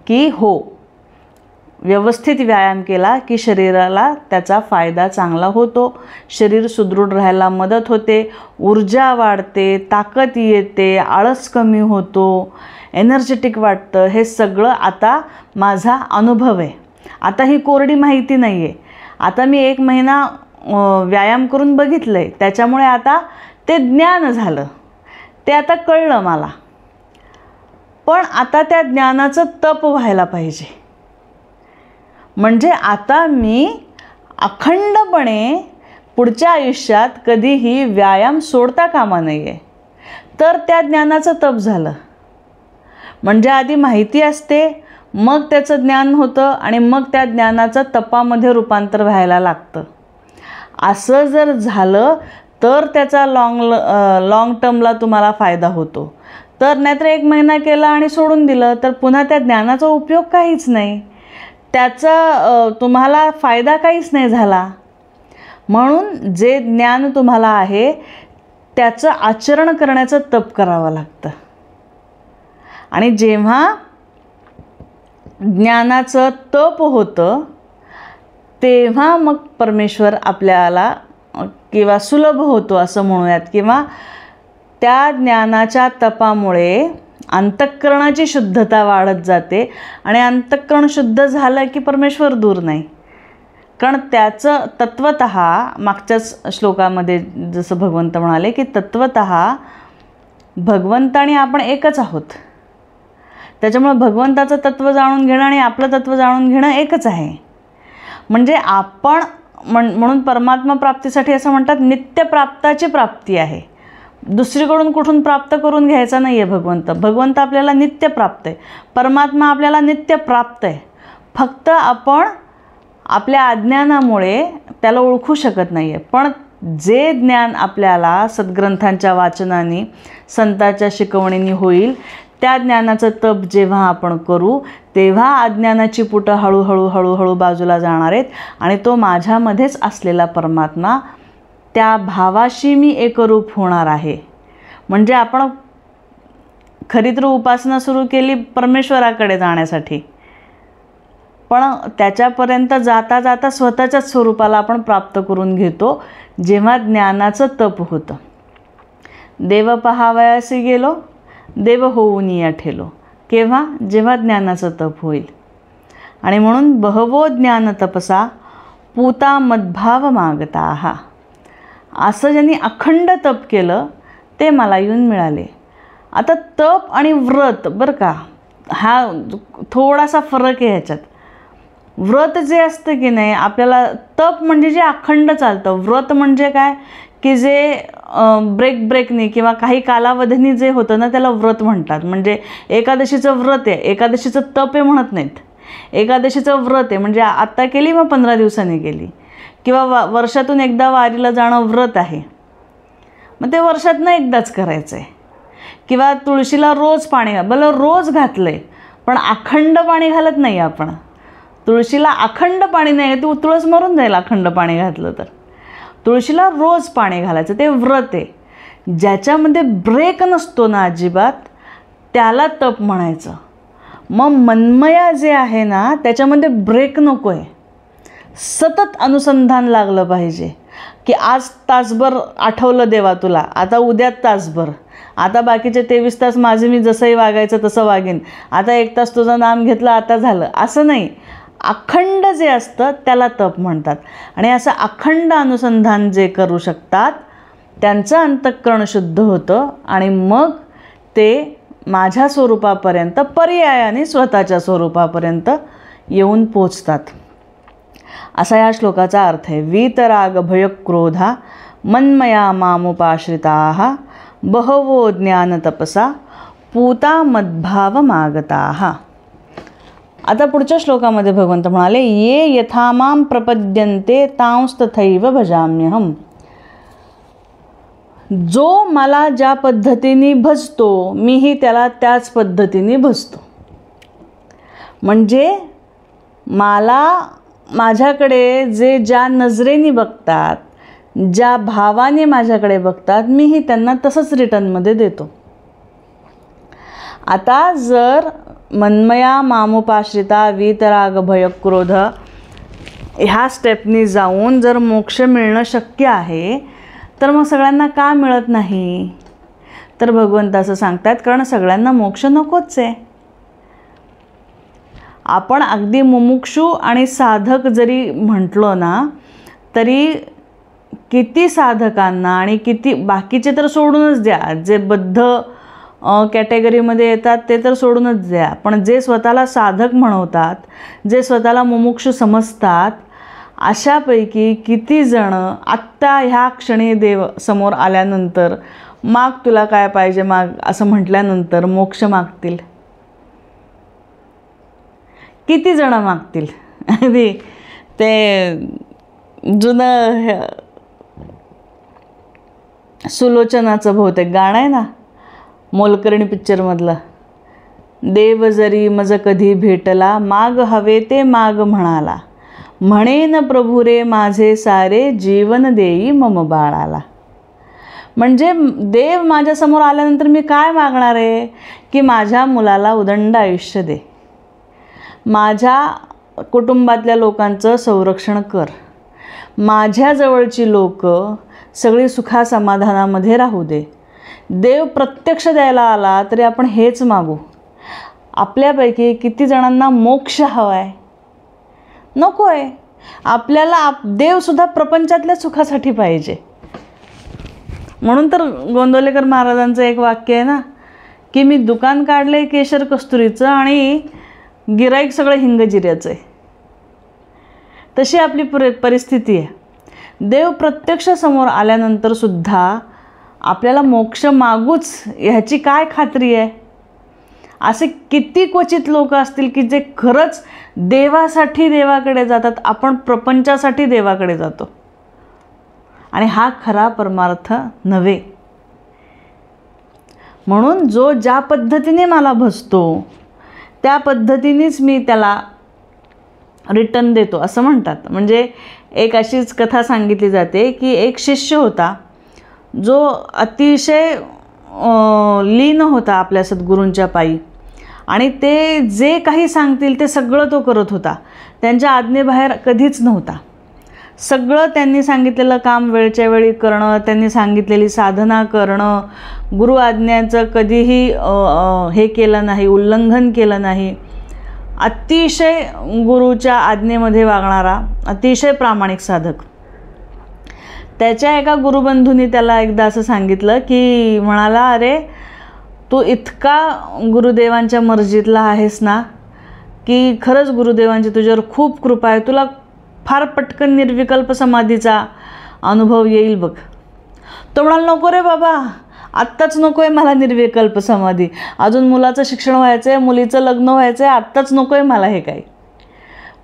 की हो, व्यवस्थित व्यायाम केला की शरीराला त्याचा फायदा चांगला होतो, शरीर सुदृढ राहायला मदत होते, ऊर्जा वाढते, ताकद येते, आळस कमी होतो, एनर्जेटिक वाटतं. हे सगळं आता माझा अनुभव आहे. आता ही कोरडी माहिती नाही आहे. आता मी 1 महिना व्यायाम करून बघितलं आहे, त्याच्यामुळे आता ते ज्ञान झालं, ते आता कळलं मला. पण आता त्या ज्ञानाचं तप व्हायला पाहिजे. म्हणजे आता मी अखंडपणे पुढच्या आयुष्यात कधीही व्यायाम सोडता कामा नये, तर त्या ज्ञानाचं तप झालं. म्हणजे आधी माहिती असते, मग त्याचं ज्ञान होतं आणि मग त्या ज्ञानाचं तपामध्ये रूपांतर व्हायला लागतं. असं जर झालं तर त्याचा लॉंग टर्मला तुम्हाला फायदा होतो. तर नाहीतर 1 महिना केला आणि सोडून दिलं तर पुन्हा त्या ज्ञानाचा उपयोग काहीच नाही, त्याचा तुम्हाला फायदा काहीच नाही झाला. म्हणून जे ज्ञान तुम्हाला आहे त्याचं आचरण करण्याचं तप करावं लागतं. आणि जेव्हा ज्ञानाचं तप होतं तेव्हा मग परमेश्वर आपल्याला किंवा सुलभ होतो असं म्हणूयात, किंवा त्या ज्ञानाच्या तपामुळे अंतःकरणाची शुद्धता वाढत जाते. आणि अंतःकरण शुद्ध झालं की परमेश्वर दूर नाही. कारण त्याचं तत्वतः मागच्याच श्लोकामध्ये जसं भगवंत म्हणाले की तत्वतः भगवंत आणि आपण एकच आहोत. त्याच्यामुळे भगवंताचं तत्त्व जाणून घेणं आणि आपलं तत्त्व जाणून घेणं एकच आहे. म्हणजे आपण म्हणून परमात्मा प्राप्तीसाठी असं म्हणतात नित्यप्राप्ताची प्राप्ती आहे. दुसरीकडून कुठून प्राप्त करून घ्यायचा नाही आहे भगवंत आपल्याला नित्य प्राप्त आहे. परमात्मा आपल्याला नित्य प्राप्त आहे. फक्त आपण आपल्या अज्ञानामुळे त्याला ओळखू शकत नाही आहे. पण जे ज्ञान आपल्याला सद्ग्रंथांच्या वाचनाने, संतांच्या शिकवणीने होईल, त्या ज्ञानाचं तप जेव्हा आपण करू तेव्हा अज्ञानाची पुटं हळूहळू बाजूला जाणार आहेत आणि तो माझ्यामध्येच असलेला परमात्मा, त्या भावाशी मी एकरूप होणार आहे. म्हणजे आपण खरी तर उपासना सुरू केली परमेश्वराकडे जाण्यासाठी, पण त्याच्यापर्यंत जाता जाता स्वतःच्याच स्वरूपाला आपण प्राप्त करून घेतो जेव्हा ज्ञानाचं तप होतं. देव पहावयासी गेलो, देव होऊन या ठेलो. केव्हा? जेव्हा ज्ञानाचं तप होईल. आणि म्हणून बहवो ज्ञान तपसा पूता मद्भाव मागताहा. असं ज्यांनी अखंड तप केलं ते मला येऊन मिळाले. आता तप आणि व्रत बरं का, हा थोडासा फरक आहे ह्याच्यात. व्रत जे असतं की नाही, आपल्याला तप म्हणजे जे अखंड चालतं. व्रत म्हणजे काय की जे ब्रेकनी किंवा काही कालावधीनी जे होतं ना त्याला व्रत म्हणतात. म्हणजे एकादशीचं व्रत आहे, एकादशीचं तप आहे म्हणत नाहीत. एकादशीचं व्रत आहे म्हणजे आत्ता केली मग 15 दिवसांनी केली, किंवा वर्षातून एकदा वारीला जाणं व्रत आहे, मग ते वर्षातनं एकदाच करायचं आहे. किंवा तुळशीला रोज पाणी भलं रोज घातलं आहे पण अखंड पाणी घालत नाही आपण. तुळशीला अखंड पाणी नाही, ती तुळस मरून जाईल अखंड पाणी घातलं तर. तुळशीला रोज पाणी घालायचं, ते व्रत आहे. ज्याच्यामध्ये ब्रेक नसतो ना अजिबात त्याला तप म्हणायचं. मग मनमया जे आहे ना त्याच्यामध्ये ब्रेक नको आहे, सतत अनुसंधान लागलं पाहिजे. की आज तासभर आठवलं देवा तुला, आता उद्या तासभर, आता बाकीचे 23 तास माझे मी जसंही वागायचं तसं वागेन, आता 1 तास तुझं नाम घेतलं आता झालं, असं नाही. अखंड जे असतं त्याला तप म्हणतात. आणि असं अखंड अनुसंधान जे करू शकतात त्यांचं अंतःकरण शुद्ध होतं आणि मग ते माझ्या स्वरूपापर्यंत पर्यायाने स्वतःच्या स्वरूपापर्यंत येऊन पोचतात. असा या श्लोकाचा अर्थ आहे. वीतराग भयक्रोधा मन्मया मामुपाश्रिताः बहवो ज्ञानतपसा पूता मद्भाव मागताः. आता पुढच्या श्लोकामध्ये भगवंत म्हणाले, ये यथा मां प्रपद्यन्ते तांस्तथैव भजाम्यहम. जो मला ज्या पद्धतीने भजतो मीही त्याला त्याच पद्धतीने भजतो. म्हणजे मला माझ्याकडे जे ज्या नजरेने बघतात, ज्या भावाने माझ्याकडे बघतात, मीही त्यांना तसंच रिटर्नमध्ये देतो. आता जर मन्मया मामुपाश्रिता वीतराग भयक्रोध ह्या स्टेपनी जाऊन जर मोक्ष मिळणं शक्य आहे तर मग सगळ्यांना का मिळत नाही? तर भगवंत असं सांगतात कारण सगळ्यांना मोक्ष नकोच आहे. आपण अगदी मुमुक्षू आणि साधक जरी म्हटलो ना तरी किती साधकांना आणि किती बाकीचे तर सोडूनच द्या, जे बद्ध कॅटेगरीमध्ये येतात ते तर सोडूनच द्या, पण जे स्वतःला साधक म्हणवतात, जे स्वतःला मुमुक्षू समजतात, अशापैकी किती जण आत्ता ह्या क्षणी देव समोर आल्यानंतर माग तुला काय पाहिजे माग असं म्हटल्यानंतर मोक्ष मागतील? किती जण मागतील? ते जुनं सुलोचनाचं बहुतेक गाणं आहे ना मोलकर्णी पिक्चरमधलं, देव जरी मज कधी भेटला माग हवे ते माग म्हणाला, म्हणेन प्रभू रे माझे सारे जीवन देई मम बाळाला. म्हणजे देव माझ्यासमोर आल्यानंतर मी काय मागणार आहे की माझ्या मुलाला उदंड आयुष्य दे, माझ्या कुटुंबातल्या लोकांचं संरक्षण कर, माझ्या जवळची लोक सगळी सुखासमाधानामध्ये राहू दे. देव प्रत्यक्ष द्यायला आला तरी आपण हेच मागू. आपल्यापैकी किती जणांना मोक्ष हवा आहे? नको आहे. आपल्याला देवसुद्धा प्रपंचातल्या सुखासाठी पाहिजे. म्हणून तर गोंदवलेकर महाराजांचं एक वाक्य आहे ना की मी दुकान काढले केशर कस्तुरीचं आणि गिराईक सगळं हिंगजिऱ्याचं आहे. तशी आपली परिस्थिती आहे. देव प्रत्यक्ष समोर आल्यानंतर सुद्धा आपल्याला मोक्ष मागूच ह्याची काय खात्री आहे? असे किती क्वचित लोक असतील की जे खरंच देवासाठी देवाकडे जातात. आपण प्रपंचासाठी देवाकडे जातो आणि हा खरा परमार्थ नव्हे. म्हणून जो ज्या पद्धतीने मला भजतो त्या पद्धतीनेच मी त्याला रिटर्न देतो असं म्हणतात. म्हणजे एक अशीच कथा सांगितली जाते की एक शिष्य होता जो अतिशय लीन होता आपल्या सद्गुरूंच्या पायी आणि ते जे काही सांगतील ते सगळं तो करत होता. त्यांच्या आज्ञेबाहेर कधीच नव्हता. सगळं त्यांनी सांगितलेलं काम वेळच्या वेळी करणं, त्यांनी सांगितलेली साधना करणं, गुरु आज्ञाचं कधीही हे केलं नाही, उल्लंघन केलं नाही. अतिशय गुरुच्या आज्ञेमध्ये वागणारा अतिशय प्रामाणिक साधक. त्याच्या एका गुरुबंधूंनी त्याला एकदा असं सांगितलं की म्हणाला, अरे तू इतका गुरुदेवांच्या मर्जीतला आहेस ना की खरंच गुरुदेवांची तुझ्यावर खूप कृपा आहे, तुला फार पटकन निर्विकल्प समाधीचा अनुभव येईल बघ. तो म्हणाला, नको रे बाबा, आत्ताच नको आहे मला निर्विकल्प समाधी, अजून मुलाचं शिक्षण व्हायचं आहे, मुलीचं लग्न व्हायचं आहे, आत्ताच नको आहे मला हे काही.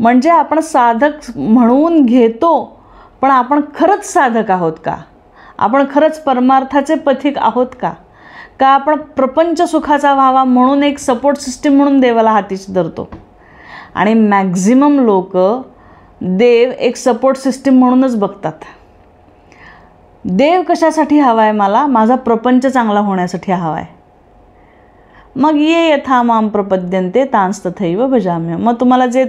म्हणजे आपण साधक म्हणून घेतो, पण आपण खरंच साधक आहोत का? आपण खरंच परमार्थाचे पथिक आहोत का? का आपण प्रपंच सुखाचा व्हावा म्हणून एक सपोर्ट सिस्टीम म्हणून देवाला हातीशी धरतो? आणि मॅक्झिमम लोक देव एक सपोर्ट सिस्टीम म्हणूनच बघतात. देव कशासाठी हवा आहे मला? माझा प्रपंच चांगला होण्यासाठी हवा आहे. मग ये यथा माम प्रपद्यन्ते तांस तथैव भजाम्यहम्. मग तुम्हाला जे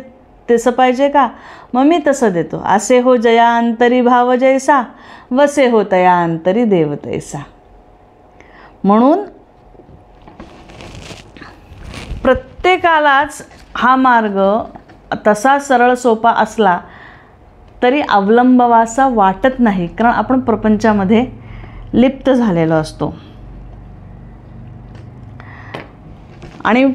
तसं पाहिजे का? मग मी तसं देतो. असे हो जयांतरी भाव जैसा, वसे हो तयांतरी देव तैसा. म्हणून प्रत्येकालाच हा मार्ग तसा सरळ सोपा असला तरी अवलंबावासा वाटत नाही, कारण आपण प्रपंचामध्ये लिप्त झालेलो असतो. आणि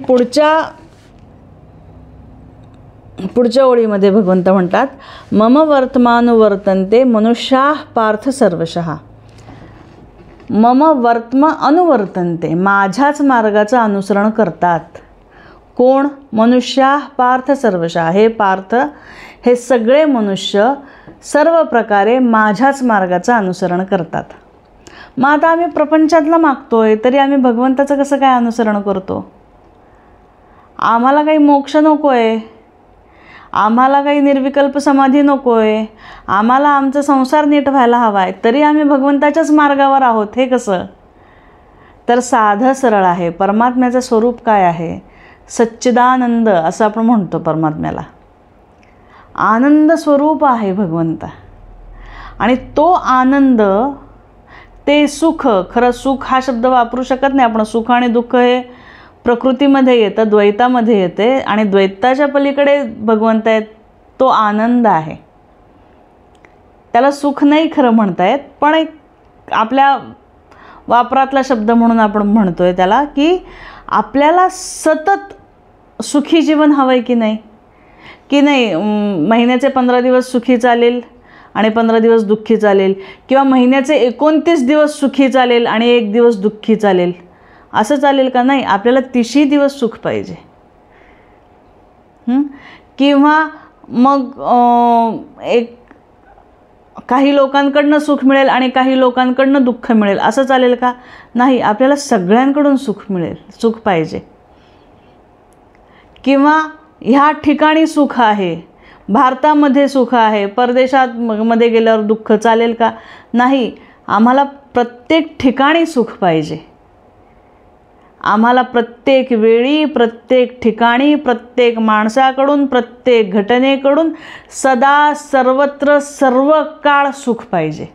पुढच्या ओळीमध्ये भगवंत म्हणतात, मम वर्तमानुवर्तन्ते मनुष्याः पार्थ सर्वशः. मम वर्तम अनुवर्तन्ते, माझ्याच मार्गाचं अनुसरण करतात. कोण? मनुष्याः पार्थ सर्वशः. हे पार्थ, हे सगळे मनुष्य सर्व प्रकारे माझ्याच मार्गाचं अनुसरण करतात. मग आता आम्ही प्रपंचातलं मागतोय तरी आम्ही भगवंताचं कसं काय अनुसरण करतो? आम्हाला काही मोक्ष नको आहे, आम्हाला काही निर्विकल्प समाधी नको आहे, आम्हाला आमचा संसार नीट व्हायला हवा आहे, तरी आम्ही भगवंताच्याच मार्गावर आहोत. हे कसं? तर साधं सरळ आहे. परमात्म्याचं स्वरूप काय आहे? सच्चिदानंद असं आपण म्हणतो परमात्म्याला. आनंद स्वरूप आहे भगवंता. आणि तो आनंद, ते सुख, खरं सुख हा शब्द वापरू शकत नाही आपण. सुख आणि दुःख हे प्रकृतीमध्ये येतं, द्वैतामध्ये येते, आणि द्वैताच्या पलीकडे भगवंत आहेत, तो आनंद आहे. त्याला सुख नाही खरं म्हणता येत, पण एक आपल्या वापरातला शब्द म्हणून आपण म्हणतोय त्याला, की आपल्याला सतत सुखी जीवन हवं आहे की नाही? की नाही महिन्याचे 15 दिवस सुखी चालेल आणि 15 दिवस दुःखी चालेल, किंवा महिन्याचे 29 दिवस सुखी चालेल आणि 1 दिवस दुःखी चालेल, असं चालेल का? नाही, आपल्याला 30 दिवस सुख पाहिजे. किंवा मग एक काही लोकांकडनं सुख मिळेल आणि काही लोकांकडनं दुःख मिळेल, असं चालेल का? नाही, आपल्याला सगळ्यांकडून सुख मिळेल, सुख पाहिजे. किंवा ह्या ठिकाणी सुख आहे, भारतामध्ये सुख आहे, परदेशात मध्ये गेल्यावर दुःख चालेल का? नाही, आम्हाला प्रत्येक ठिकाणी सुख पाहिजे. आम्हाला प्रत्येक वेळी, प्रत्येक ठिकाणी, प्रत्येक माणसाकडून, प्रत्येक घटनेकडून सदा सर्वत्र सर्व काळ सुख पाहिजे.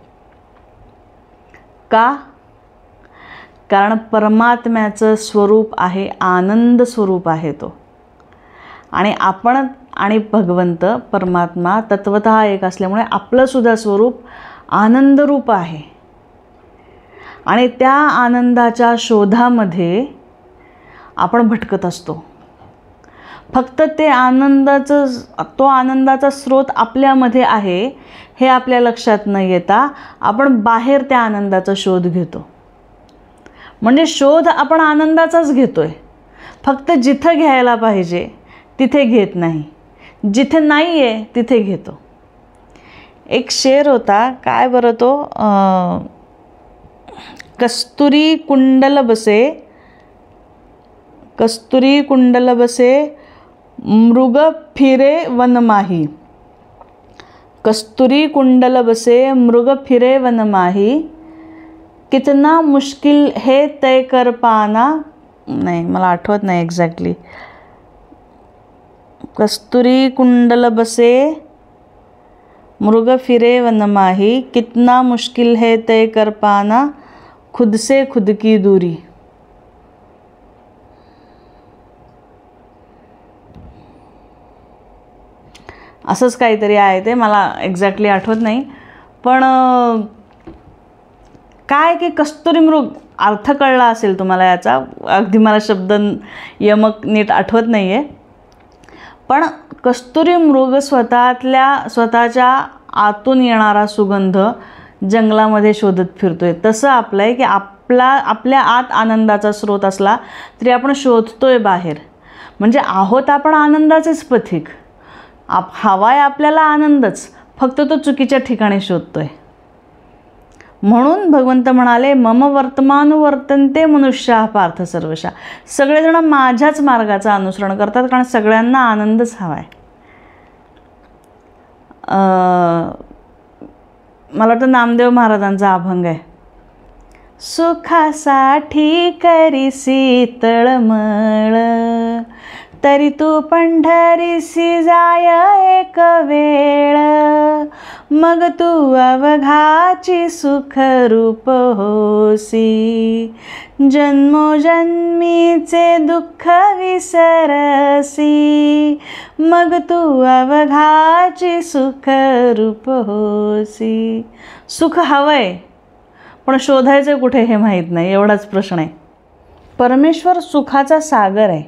का? कारण परमात्म्याचं स्वरूप आहे, आनंद स्वरूप आहे तो. आणि आपण आणि भगवंत परमात्मा तत्वतः एक असल्यामुळे आपलंसुद्धा स्वरूप आनंदरूप आहे. आणि त्या आनंदाच्या शोधामध्ये आपण भटकत असतो. फक्त तो आनंदाचा स्रोत आपल्यामध्ये आहे हे आपल्या लक्षात न येता आपण बाहेर त्या आनंदाचा शोध घेतो. म्हणजे शोध आपण आनंदाचाच घेतोय, फक्त जिथं घ्यायला पाहिजे तिथे घेत नाही, जिथे नाही आहे तिथे घेतो. एक शेर होता, काय बरं तो, कस्तुरी कुंडल बसे मृग फिरे वनमाही. कस्तुरी कुंडल बसे मृग फिरे वनमाही, कितना मुश्किल है तय कर पाना. नाही, मला आठवत नाही एक्झॅक्टली. कस्तुरी कुंडल बसे मृग फिरे वनमाही, कितना मुश्किल है तय कर पाना, खुद से खुद की दूरी. असंच काहीतरी आहे ते, मला एक्झॅक्टली आठवत नाही. पण काय की कस्तुरी मृग, अर्थ कळला असेल तुम्हाला याचा, अगदी मला शब्द यमक नीट आठवत नाही आहे. पण कस्तुरी मृग स्वतःच्या आतून येणारा सुगंध जंगलामध्ये शोधत फिरतोय, तसं आपलं आहे की आपल्या आत आनंदाचा स्रोत असला तरी आपण शोधतोय बाहेर. म्हणजे आहोत आपण आनंदाचेच पथिक. हवा आहे आपल्याला आनंदच, फक्त तो चुकीच्या ठिकाणी शोधतोय. म्हणून भगवंत म्हणाले, मम वर्तमानुवर्तन्ते मनुष्या पार्थ सर्वशा. सगळेजण माझ्याच मार्गाचं अनुसरण करतात, कारण सगळ्यांना आनंदच हवा आहे. मला वाटतं नामदेव महाराजांचा अभंग आहे, सुखासाठी करीसी तळमळ, तरी तू पंढरीसी जाय एक वेळ, मग तू अवघाची सुखरूप होसी, जन्मोजन्मीचे दुःख विसरसी, मग तू अवघाची सुखरूप होसी. सुख हवंय पण शोधायचं कुठे हे माहीत नाही, एवढाच प्रश्न आहे. परमेश्वर सुखाचा सागर आहे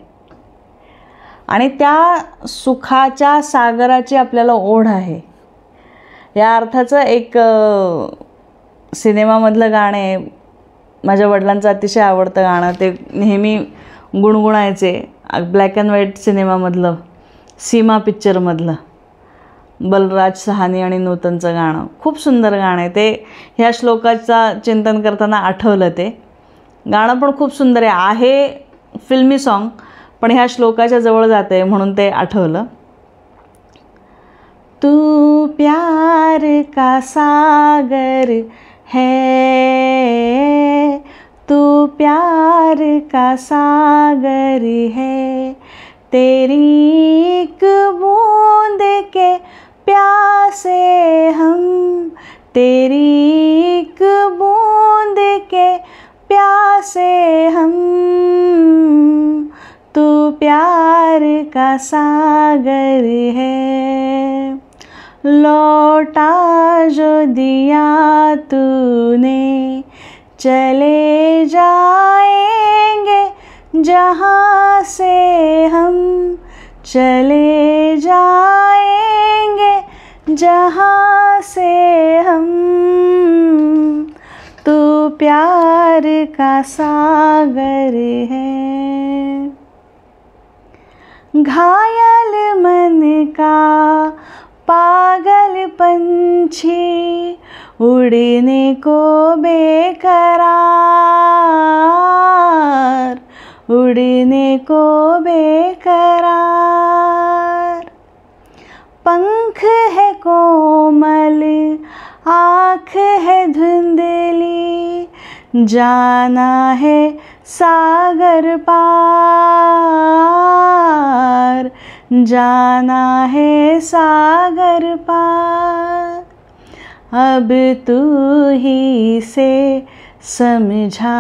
आणि त्या सुखाच्या सागराची आपल्याला ओढ आहे. या अर्थाचं एक सिनेमामधलं गाणं आहे, माझ्या वडिलांचं अतिशय आवडतं गाणं, ते नेहमी गुणगुणायचे. ब्लॅक अँड व्हाईट सिनेमामधलं, सीमा पिक्चरमधलं, बलराज सहानी आणि नूतनचं गाणं. खूप सुंदर गाणं आहे ते. ह्या श्लोकाचं चिंतन करताना आठवलं ते गाणं, पण खूप सुंदर आहे. फिल्मी सॉन्ग, पण ह्या श्लोकाच्या जवळ जाते म्हणून ते आठवलं. तू प्यार का सागर है, तू प्यार का सागर है, तेरी एक बूंद के प्यासे हम, तेरी एक बूंद के प्यासे हम, तू प्यार का सागर है, लौटा जो दिया तूने, चले जाएंगे जहाँ से हम, चले जाएंगे जहाँ से हम, तू प्यार का सागर है. घायल मन का पागल पंछी, उड़ने को बेकरार, उड़ने को बेकरार, पंख है कोमल, आँख है धुंधली, जाना है सागर पार, जाना है सागर पार, अब तू ही से समझा,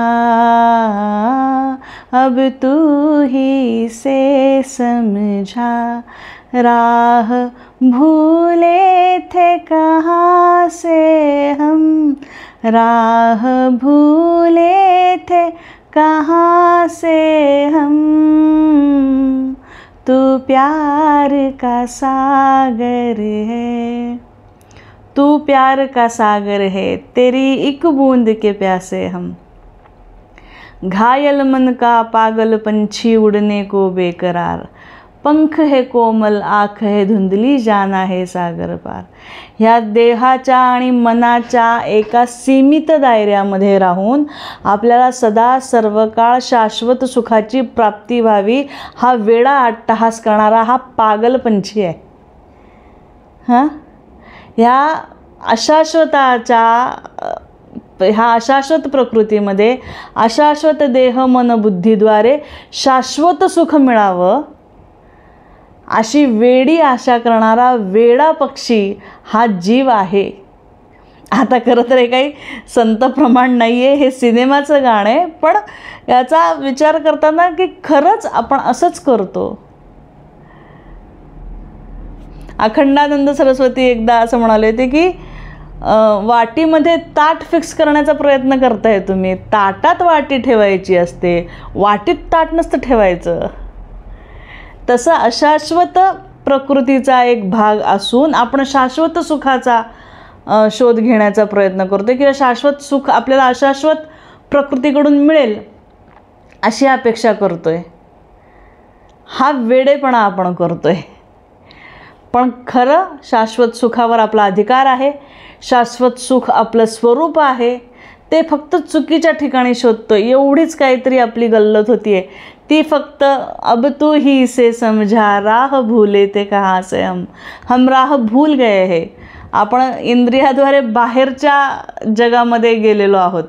अब तू ही से समझा, राह भूले थे कहाँ से हम, राह भूले थे कहाँ से हम, तू प्यार का सागर है, तू प्यार का सागर है, तेरी एक बूंद के प्यासे हम, घायल मन का पागल पंछी उड़ने को बेकरार, पंख है कोमल, आँख है धुंदली, जाना है सागर पार. ह्या देहाच्या आणि मनाच्या एका सीमित दायऱ्यामध्ये राहून आपल्याला सदा सर्वकाळ शाश्वत सुखाची प्राप्ती व्हावी, हा वेडा अट्टहास करणारा हा पागल पंछी आहे. ह्या अशाश्वत प्रकृतीमध्ये अशाश्वत देह मन बुद्धीद्वारे शाश्वत सुख मिळावं अशी वेडी आशा करणारा वेडा पक्षी हा जीव आहे. आता खरं तर हे काही संत प्रमाण नाही आहे, हे सिनेमाचं गाणं आहे, पण याचा विचार करताना की खरंच आपण असंच करतो. अखंडानंद सरस्वती एकदा असं म्हणाले होते की वाटीमध्ये ताट फिक्स करण्याचा प्रयत्न करताय तुम्ही, ताटात वाटी ठेवायची असते, वाटीत ताट नसतं ठेवायचं. तसं अशाश्वत प्रकृतीचा एक भाग असून आपण शाश्वत सुखाचा शोध घेण्याचा प्रयत्न करतो किंवा शाश्वत सुख आपल्याला अशाश्वत प्रकृतीकडून मिळेल अशी अपेक्षा करतोय. हा वेडेपणा आपण करतोय. पण खरं शाश्वत सुखावर आपला अधिकार आहे, शाश्वत सुख आपलं स्वरूप आहे, ते फक्त चुकीच्या ठिकाणी शोधतो. एवढीच काहीतरी आपली गल्लत होती आहे. ती फक्त अब तू ही से समझा राह भूले ते कहाँ से हम राह भूल गए है. आपण इंद्रियाद्वारे बाहेरच्या जगामध्ये गेलेलो आहोत.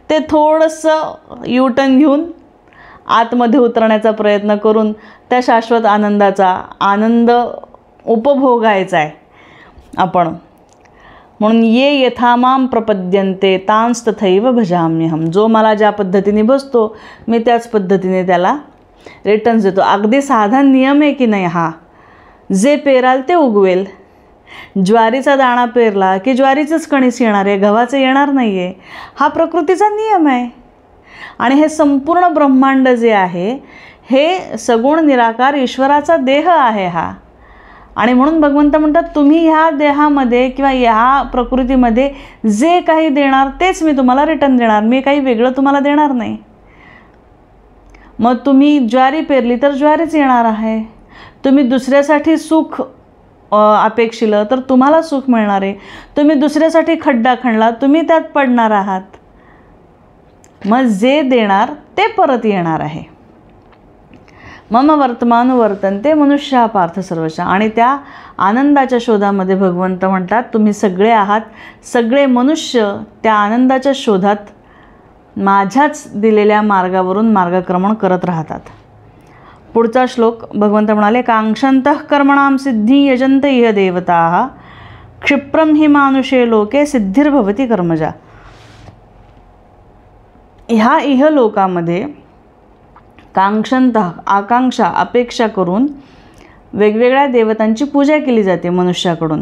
ते थोडंसं युटर्न घेऊन आतमध्ये उतरण्याचा प्रयत्न करून त्या शाश्वत आनंदाचा आनंद उपभोगायचा आहे आपण. म्हणून ये यथामाम प्रपद्यन्ते तांस तथैव भजाम्यहम. जो मला ज्या पद्धतीने बसतो मी त्याच पद्धतीने त्याला रिटर्न्स देतो. अगदी साधा नियम आहे की नाही हा. जे पेराल ते उगवेल. ज्वारीचा दाणा पेरला की ज्वारीचंच कणीस येणार आहे, गव्हाचं येणार नाही आहे. हा प्रकृतीचा नियम आहे. आणि हे संपूर्ण ब्रह्मांड जे आहे हे सगुण निराकार ईश्वराचा देह आहे हा. आणि म्हणून भगवंत म्हणतात तुम्ही ह्या देहामध्ये किंवा ह्या प्रकृतीमध्ये जे काही देणार तेच मी तुम्हाला रिटर्न देणार. मी काही वेगळं तुम्हाला देणार नाही. मग तुम्ही ज्वारी पेरली तर ज्वारीच येणार आहे. तुम्ही दुसऱ्यासाठी सुख अपेक्षिलं तर तुम्हाला सुख मिळणार आहे. तुम्ही दुसऱ्यासाठी खड्डा खणला तुम्ही त्यात पडणार आहात. मग जे देणार ते परत येणार आहे. मम वर्तमान वर्तन्ते मनुष्या पार्थ सर्वशः. आणि त्या आनंदाच्या शोधामध्ये भगवंत म्हणतात तुम्ही सगळे आहात. सगळे मनुष्य त्या आनंदाच्या शोधात माझ्याच दिलेल्या मार्गावरून मार्गक्रमण करत राहतात. पुढचा श्लोक भगवंत म्हणाले कांक्षन्तः कर्मणां सिद्धी यजन्त इह देवताः क्षिप्रम हि मानुषे लोके सिद्धिर्भवती कर्मजा. ह्या इह लोकामध्ये कांक्षन्तः आकांक्षा अपेक्षा करून वेगवेगळ्या देवतांची पूजा केली जाते मनुष्याकडून.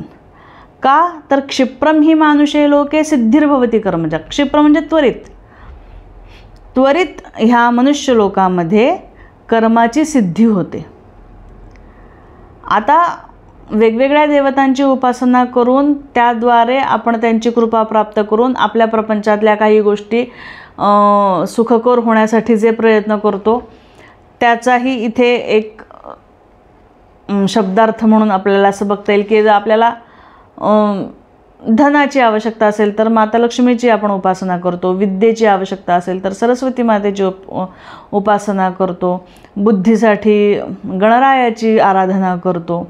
का तर क्षिप्रम हि मानुषे लोके सिद्धिर्भवती कर्मजा. क्षिप्र म्हणजे त्वरित. त्वरित ह्या मनुष्य लोकामध्ये कर्माची सिद्धी होते. आता वेगवेगळ्या देवतांची उपासना करून त्याद्वारे आपण त्यांची कृपा प्राप्त करून आपल्या प्रपंचातल्या काही गोष्टी सुखकर होण्यासाठी जे प्रयत्न करतो त्याचाही इथे एक शब्दार्थ म्हणून आपल्याला असं बघता येईल की जर आपल्याला धनाची आवश्यकता असेल तर माता लक्ष्मीची आपण उपासना करतो. विद्येची आवश्यकता असेल तर सरस्वती मातेची उपासना करतो. बुद्धीसाठी गणरायाची आराधना करतो.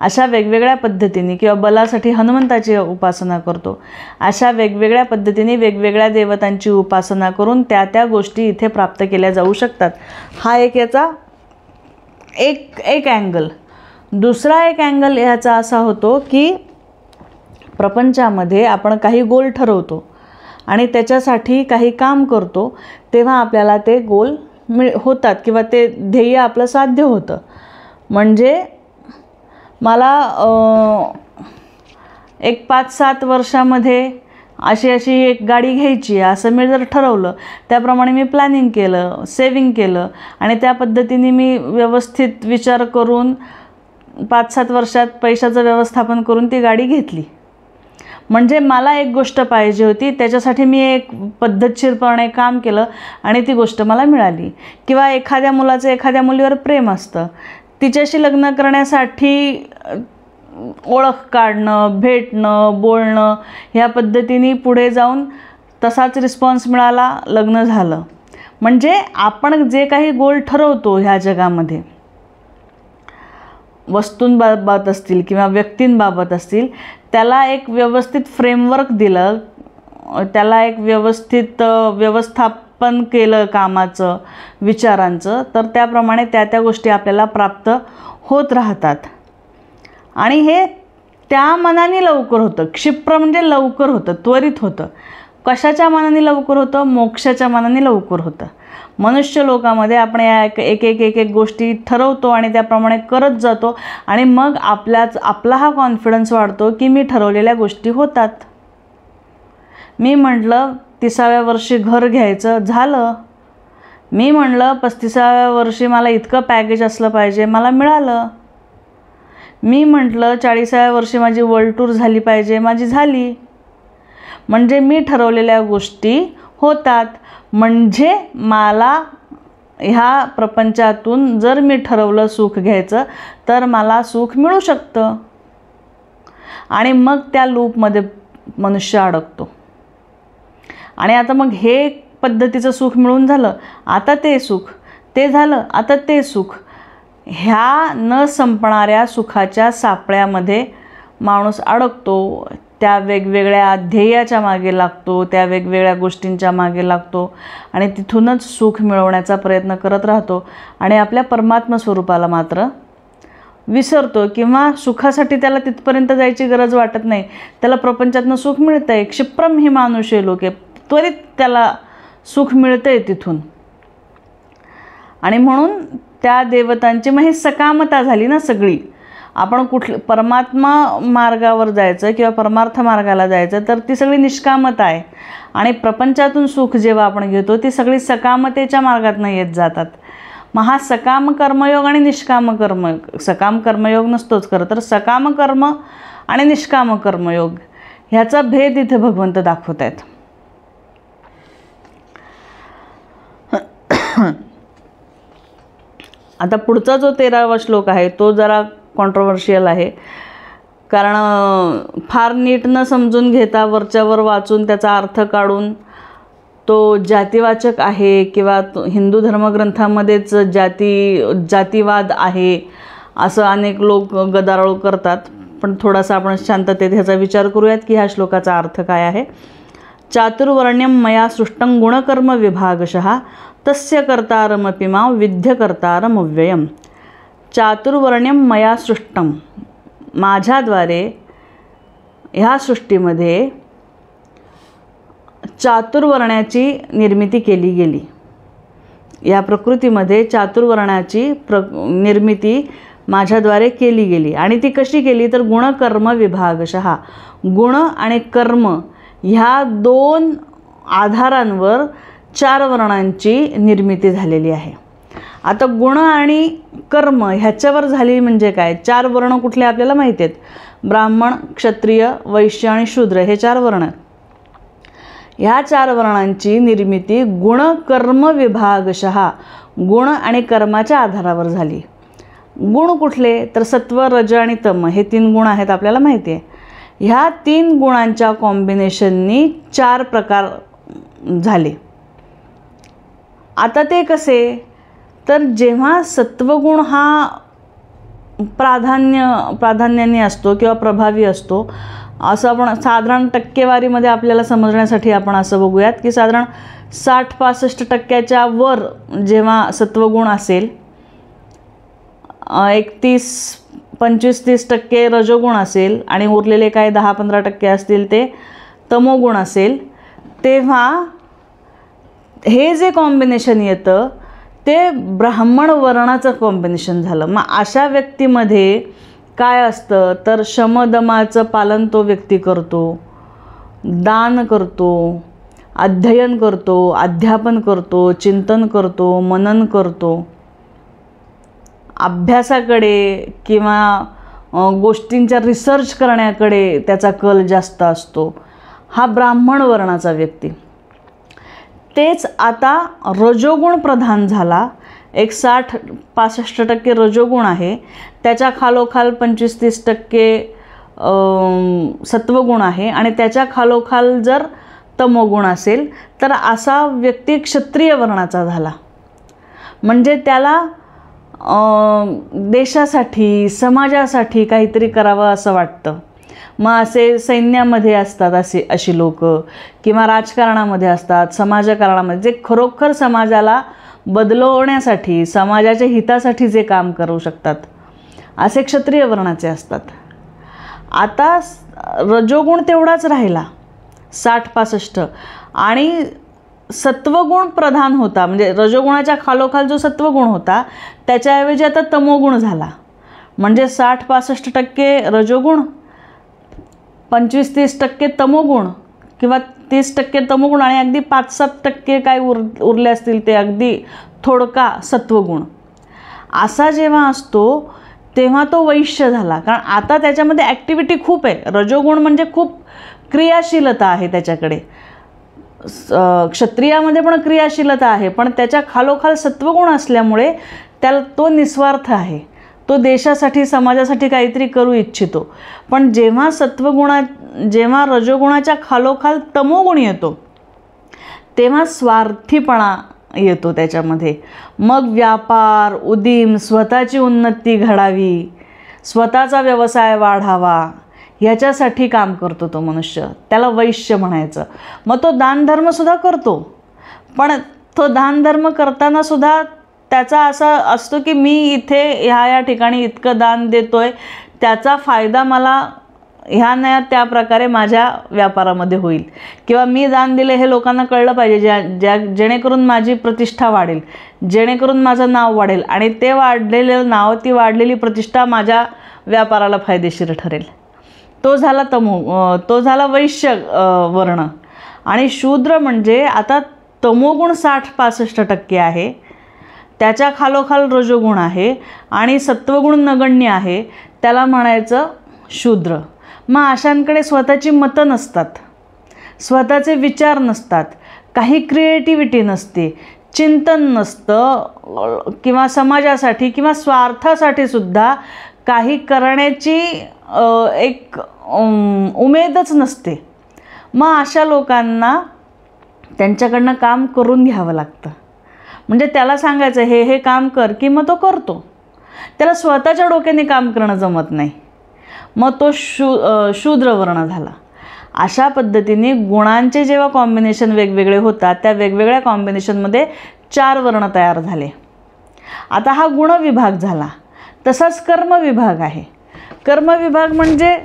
अशा वेगवेगळ्या पद्धतीने किंवा बलासाठी हनुमंताची उपासना करतो. अशा वेगवेगळ्या पद्धतीने वेगवेगळ्या देवतांची उपासना करून त्या त्या गोष्टी इथे प्राप्त केल्या जाऊ शकतात. हा एक याचा एक अँगल. दुसरा एक अँगल ह्याचा असा होतो की प्रपंचामध्ये आपण काही गोल ठरवतो आणि त्याच्यासाठी काही काम करतो तेव्हा आपल्याला ते गोल होतात किंवा ते ध्येय आपलं साध्य होतं. म्हणजे मला एक 5-7 वर्षामध्ये अशी एक गाडी घ्यायची आहे असं मी जर ठरवलं त्याप्रमाणे मी प्लॅनिंग केलं, सेविंग केलं आणि त्या पद्धतीने मी व्यवस्थित विचार करून 5-7 वर्षात पैशाचं व्यवस्थापन करून ती गाडी घेतली. म्हणजे मला एक गोष्ट पाहिजे होती त्याच्यासाठी मी एक पद्धतशीरपणे काम केलं आणि ती गोष्ट मला मिळाली. किंवा एखाद्या मुलाचं एखाद्या मुलीवर प्रेम असतं, तिच्याशी लग्न करण्यासाठी ओळख काढणं, भेटणं, बोलणं ह्या पद्धतीने पुढे जाऊन तसाच रिस्पॉन्स मिळाला, लग्न झालं. म्हणजे आपण जे काही गोल ठरवतो ह्या जगामध्ये वस्तूंबाबत असतील किंवा व्यक्तींबाबत असतील त्याला एक व्यवस्थित फ्रेमवर्क दिलं, त्याला एक व्यवस्थित व्यवस्थापन केलं कामाचं, विचारांचं, तर त्याप्रमाणे त्या गोष्टी आपल्याला प्राप्त होत राहतात. आणि हे त्या मनाने लवकर होतं. क्षिप्र म्हणजे लवकर होतं, त्वरित होतं. कशाच्या मनाने लवकर होतं? मोक्षाच्या मनाने लवकर होतं. मनुष्य लोकामध्ये आपण या एक गोष्टी ठरवतो आणि त्याप्रमाणे करत जातो आणि मग आपला हा कॉन्फिडन्स वाढतो की मी ठरवलेल्या गोष्टी होतात. मी म्हटलं 30व्या वर्षी घर घ्यायचं, झालं. मी म्हटलं 35व्या वर्षी मला इतकं पॅकेज असलं पाहिजे, मला मिळालं. मी म्हटलं 40व्या वर्षी माझी वर्ल्ड टूर झाली पाहिजे, माझी झाली. म्हणजे मी ठरवलेल्या गोष्टी होतात. म्हणजे मला ह्या प्रपंचातून जर मी ठरवलं सुख घ्यायचं तर मला सुख मिळू शकतं. आणि मग त्या लूपमध्ये मनुष्य अडकतो. आणि आता मग हे पद्धतीचं सुख मिळून झालं, आता ते सुख, ते झालं, आता ते सुख. ह्या न संपणाऱ्या सुखाच्या सापळ्यामध्ये माणूस अडकतो. त्या वेगवेगळ्या ध्येयाच्या मागे लागतो, त्या वेगवेगळ्या गोष्टींच्या मागे लागतो आणि तिथूनच सुख मिळवण्याचा प्रयत्न करत राहतो. आणि आपल्या परमात्मा स्वरूपाला मात्र विसरतो, किंवा सुखासाठी त्याला तिथपर्यंत जायची गरज वाटत नाही. त्याला प्रपंचातनं सुख मिळतं आहे, क्षिप्रम ही मानुषे लोके, त्वरित त्याला सुख मिळतं आहे तिथून. आणि म्हणून त्या देवतांची मग ही सकामता झाली ना सगळी. आपण परमात्मा मार्गावर जायचं किंवा परमार्थ मार्गाला जायचं तर ती सगळी निष्कामता आहे. आणि प्रपंचातून सुख जेव्हा आपण घेतो ती सगळी सकामतेच्या मार्गातनं येत जातात. मग हा सकाम कर्मयोग आणि निष्काम सकाम कर्मयोग नसतोच खरं तर, सकाम कर्म आणि निष्काम कर्मयोग ह्याचा भेद इथे भगवंत दाखवत आहेत. आता पुढचा जो 13वा श्लोक आहे तो जरा कॉन्ट्रोवर्शियल आहे, कारण फार नीट न समजून घेता वरच्यावर वाचून त्याचा अर्थ काढून तो जातीवाचक आहे किंवा हिंदू धर्मग्रंथामध्येच जातीवाद आहे असं अनेक लोक गदारोळ करतात. पण थोडासा आपण शांततेत ह्याचा विचार करूयात की ह्या श्लोकाचा अर्थ काय आहे. चातुर्वर्ण्यम मया सृष्टं गुणकर्म विभागशः तस्य कर्तारमपि मां विद्य कर्तारमव्ययम्. चातुर्वर्ण्यम मया सृष्टं, माझ्याद्वारे ह्या सृष्टीमध्ये चातुर्वर्ण्याची निर्मिती केली गेली. या प्रकृतीमध्ये चातुर्वर्ण्याची निर्मिती माझ्याद्वारे केली गेली. आणि ती कशी केली तर गुणकर्म विभागशः, गुण आणि कर्म ह्या 2 आधारांवर 4 वर्णांची निर्मिती झालेली आहे. आता गुण आणि कर्म ह्याच्यावर झाली म्हणजे काय, 4 वर्ण कुठले आपल्याला माहिती आहेत. ब्राह्मण, क्षत्रिय, वैश्य आणि शूद्र हे 4 वर्ण. ह्या 4 वर्णांची निर्मिती गुण कर्म विभागशः, गुण आणि कर्माच्या आधारावर झाली. गुण कुठले तर सत्व, रज आणि तम हे 3 गुण आहेत आपल्याला माहिती आहे. ह्या 3 गुणांच्या कॉम्बिनेशननी 4 प्रकार झाले. आता ते कसे तर जेव्हा सत्वगुण हा प्राधान्याने असतो किंवा प्रभावी असतो, असं आपण साधारण टक्केवारीमध्ये आपल्याला समजण्यासाठी आपण असं बघूयात की साधारण 60-65% वर जेव्हा सत्वगुण असेल, 25-30% रजोगुण असेल आणि उरलेले काय 10-15% असतील ते तमोगुण असेल, तेव्हा हे जे कॉम्बिनेशन येतं ते ब्राह्मण वर्णाचं कॉम्बिनेशन झालं. मग अशा व्यक्तीमध्ये काय असतं तर शमदमाचं पालन तो व्यक्ती करतो, दान करतो, अध्ययन करतो, अध्यापन करतो, चिंतन करतो, मनन करतो, अभ्यासाकडे किंवा गोष्टींच्या रिसर्च करण्याकडे त्याचा कल जास्त असतो. हा ब्राह्मण वर्णाचा व्यक्ती. तेच आता रजोगुण प्रधान झाला. एक 60-65% रजोगुण आहे, त्याच्या खालोखाल 25-30% सत्वगुण आहे आणि त्याच्या खालोखाल जर तमोगुण असेल तर असा व्यक्ती क्षत्रिय वर्णाचा झाला. म्हणजे त्याला देशासाठी समाजासाठी काहीतरी करावं असं वाटतं. मग असे सैन्यामध्ये असतात अशी लोक, किंवा राजकारणामध्ये असतात, समाजकारणामध्ये जे खरोखर समाजाला बदलवण्यासाठी समाजाच्या हितासाठी जे काम करू शकतात असे क्षत्रिय वर्णाचे असतात. आता रजोगुण तेवढाच राहिला 60-65 आणि सत्वगुण प्रधान होता. म्हणजे रजोगुणाच्या खालोखाल जो सत्वगुण होता त्याच्याऐवजी आता तमोगुण झाला. म्हणजे 60-65% रजोगुण, 25-30% तमोगुण किंवा 30% तमोगुण आणि अगदी 5-7% काय उरले असतील ते अगदी थोडका सत्वगुण. असा जेव्हा असतो तेव्हा तो वैश्य झाला. कारण आता त्याच्यामध्ये ॲक्टिव्हिटी खूप आहे. रजोगुण म्हणजे खूप क्रियाशीलता आहे त्याच्याकडे. क्षत्रियामध्ये पण क्रियाशीलता आहे, पण त्याच्या खालोखाल सत्वगुण असल्यामुळे त्याला तो निस्वार्थ आहे. तो देशासाठी समाजासाठी काहीतरी करू इच्छितो. पण जेव्हा रजोगुणाच्या खालोखाल तमोगुण येतो तेव्हा स्वार्थीपणा येतो त्याच्यामध्ये. मग व्यापार, उदीम, स्वतःची उन्नती घडावी, स्वतःचा व्यवसाय वाढावा, ह्याच्यासाठी काम करतो तो मनुष्य. त्याला वैश्य म्हणायचं. मग तो दानधर्मसुद्धा करतो, पण तो दानधर्म करतानासुद्धा त्याचा असा असतो की मी इथे ह्या ठिकाणी इतकं दान देतोय, त्याचा फायदा मला ह्या नाही त्या प्रकारे माझ्या व्यापारामध्ये होईल, किंवा मी दान दिले हे लोकांना कळलं पाहिजे, जेणेकरून माझी प्रतिष्ठा वाढेल, जेणेकरून माझं नाव वाढेल, आणि ते वाढलेलं नाव, ती वाढलेली प्रतिष्ठा माझ्या व्यापाराला फायदेशीर ठरेल. तो झाला वैश्य वर्ण. आणि शूद्र म्हणजे आता तमोगुण 60-65% आहे, त्याच्या खालोखाल रजोगुण आहे आणि सत्वगुण नगण्य आहे, त्याला म्हणायचं शूद्र. मग अशांकडे स्वतःची मतं नसतात, स्वतःचे विचार नसतात, काही क्रिएटिव्हिटी नसते, चिंतन नसतं, किंवा समाजासाठी किंवा स्वार्थासाठी सुद्धा काही करण्याची एक उमेदच नसते. मग अशा लोकांना त्यांच्याकडनं काम करून घ्यावं लागतं. म्हणजे त्याला सांगायचं हे काम कर, की मग तो करतो. त्याला स्वतःच्या डोक्याने काम करणं जमत नाही, मग तो शूद्रवर्ण झाला. अशा पद्धतीने गुणांचे जेव्हा कॉम्बिनेशन वेगवेगळे होतात, त्या वेगवेगळ्या कॉम्बिनेशनमध्ये 4 वर्ण तयार झाले. आता हा गुणविभाग झाला. तसाच कर्मविभाग आहे. कर्मविभाग म्हणजे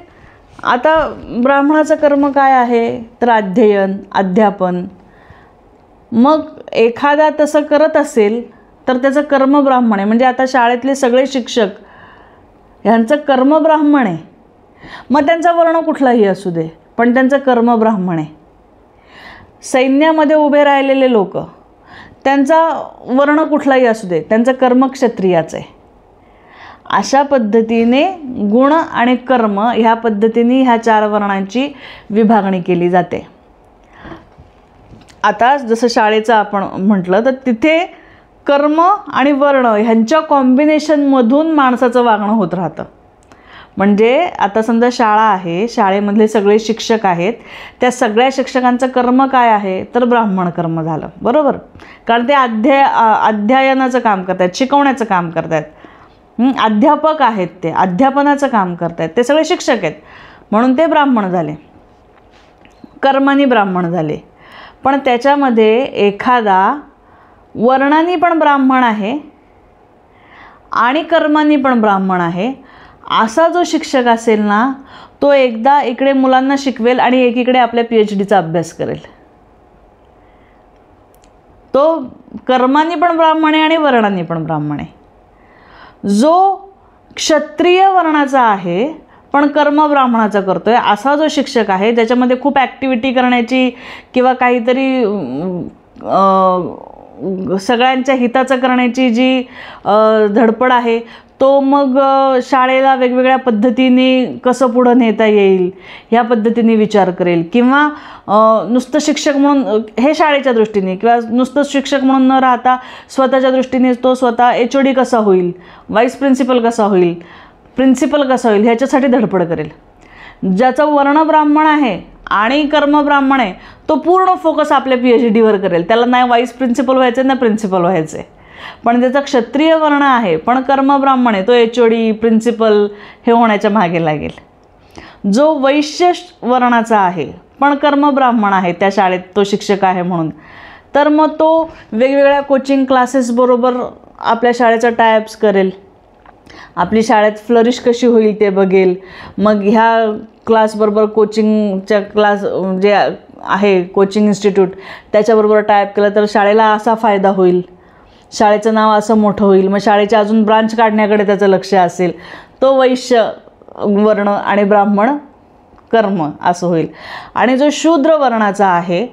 आता ब्राह्मणाचं कर्म काय आहे तर अध्ययन, अध्यापन. मग एखादा तसं करत असेल तर त्याचं कर्म ब्राह्मण आहे. म्हणजे आता शाळेतले सगळे शिक्षक ह्यांचं कर्म ब्राह्मण आहे. मग त्यांचा वर्ण कुठलाही असू दे, पण त्यांचं कर्म ब्राह्मण आहे. सैन्यामध्ये उभे राहिलेले लोक, त्यांचा वर्ण कुठलाही असू दे, त्यांचं कर्म क्षत्रियाचं आहे. अशा पद्धतीने गुण आणि कर्म ह्या पद्धतीने ह्या 4 वर्णांची विभागणी केली जाते. आता जसं शाळेचं आपण म्हटलं तर तिथे कर्म आणि वर्ण ह्यांच्या कॉम्बिनेशनमधून माणसाचं वागणं होत राहतं. म्हणजे आता समजा शाळा आहे, शाळेमधले सगळे शिक्षक आहेत, त्या सगळ्या शिक्षकांचं कर्म काय आहे तर ब्राह्मण कर्म झालं, बरोबर. कारण ते अध्ययनाचं काम करत आहेत, शिकवण्याचं काम करत आहेत. अध्यापक आहेत, ते अध्यापनाचं काम करत आहेत, ते सगळे शिक्षक आहेत, म्हणून ते ब्राह्मण झाले, कर्मानी ब्राह्मण झाले. पण त्याच्यामध्ये एखादा वर्णानी पण ब्राह्मण आहे आणि कर्मानी पण ब्राह्मण आहे, असा जो शिक्षक असेल ना, तो एकदा इकडे मुलांना शिकवेल आणि एकीकडे आपल्या PhDचा अभ्यास करेल. तो कर्मानी पण ब्राह्मण आहे आणि वर्णानी पण ब्राह्मण आहे. जो क्षत्रिय वर्णाचा आहे पण कर्म ब्राह्मणाचा करतोय, असा जो शिक्षक आहे ज्याच्यामध्ये खूप ॲक्टिव्हिटी करण्याची किंवा काहीतरी सगळ्यांच्या हिताचं करण्याची जी धडपड आहे, तो मग शाळेला वेगवेगळ्या पद्धतीने कसं पुढं नेता येईल ह्या पद्धतीने विचार करेल. किंवा नुसतं शिक्षक म्हणून हे शाळेच्या दृष्टीने, किंवा नुसतं शिक्षक म्हणून न राहता स्वतःच्या दृष्टीने तो स्वतः HOD कसा होईल, व्हाईस प्रिन्सिपल कसा होईल, प्रिन्सिपल कसा होईल ह्याच्यासाठी धडपड करेल. ज्याचा वर्ण ब्राह्मण आहे आणि कर्म ब्राह्मण आहे, तो पूर्ण फोकस आपल्या PhDवर करेल. त्याला नाही व्हाईस प्रिन्सिपल व्हायचं आहे ना प्रिन्सिपल व्हायचं आहे. पण ज्याचा क्षत्रिय वर्ण आहे पण कर्म ब्राह्मण आहे, तो HOD प्रिन्सिपल हे होण्याच्या मागे लागेल. जो वैश्य वर्णाचा आहे पण कर्म ब्राह्मण आहे, त्या शाळेत तो शिक्षक आहे म्हणून, तर मग तो वेगवेगळ्या कोचिंग क्लासेसबरोबर आपल्या शाळेचा टायअप्स करेल, आपली शाळेत फ्लरिश कशी होईल ते बघेल. मग ह्या क्लासबरोबर कोचिंगच्या क्लास जे आहे कोचिंग इन्स्टिट्यूट त्याच्याबरोबर टायअप केलं तर शाळेला असा फायदा होईल, शाळेचं नाव असं मोठं होईल. मग शाळेच्या अजून ब्रांच काढण्याकडे त्याचं लक्ष असेल. तो वैश्य वर्ण आणि ब्राह्मण कर्म असं होईल. आणि जो शूद्र वर्णाचा आहे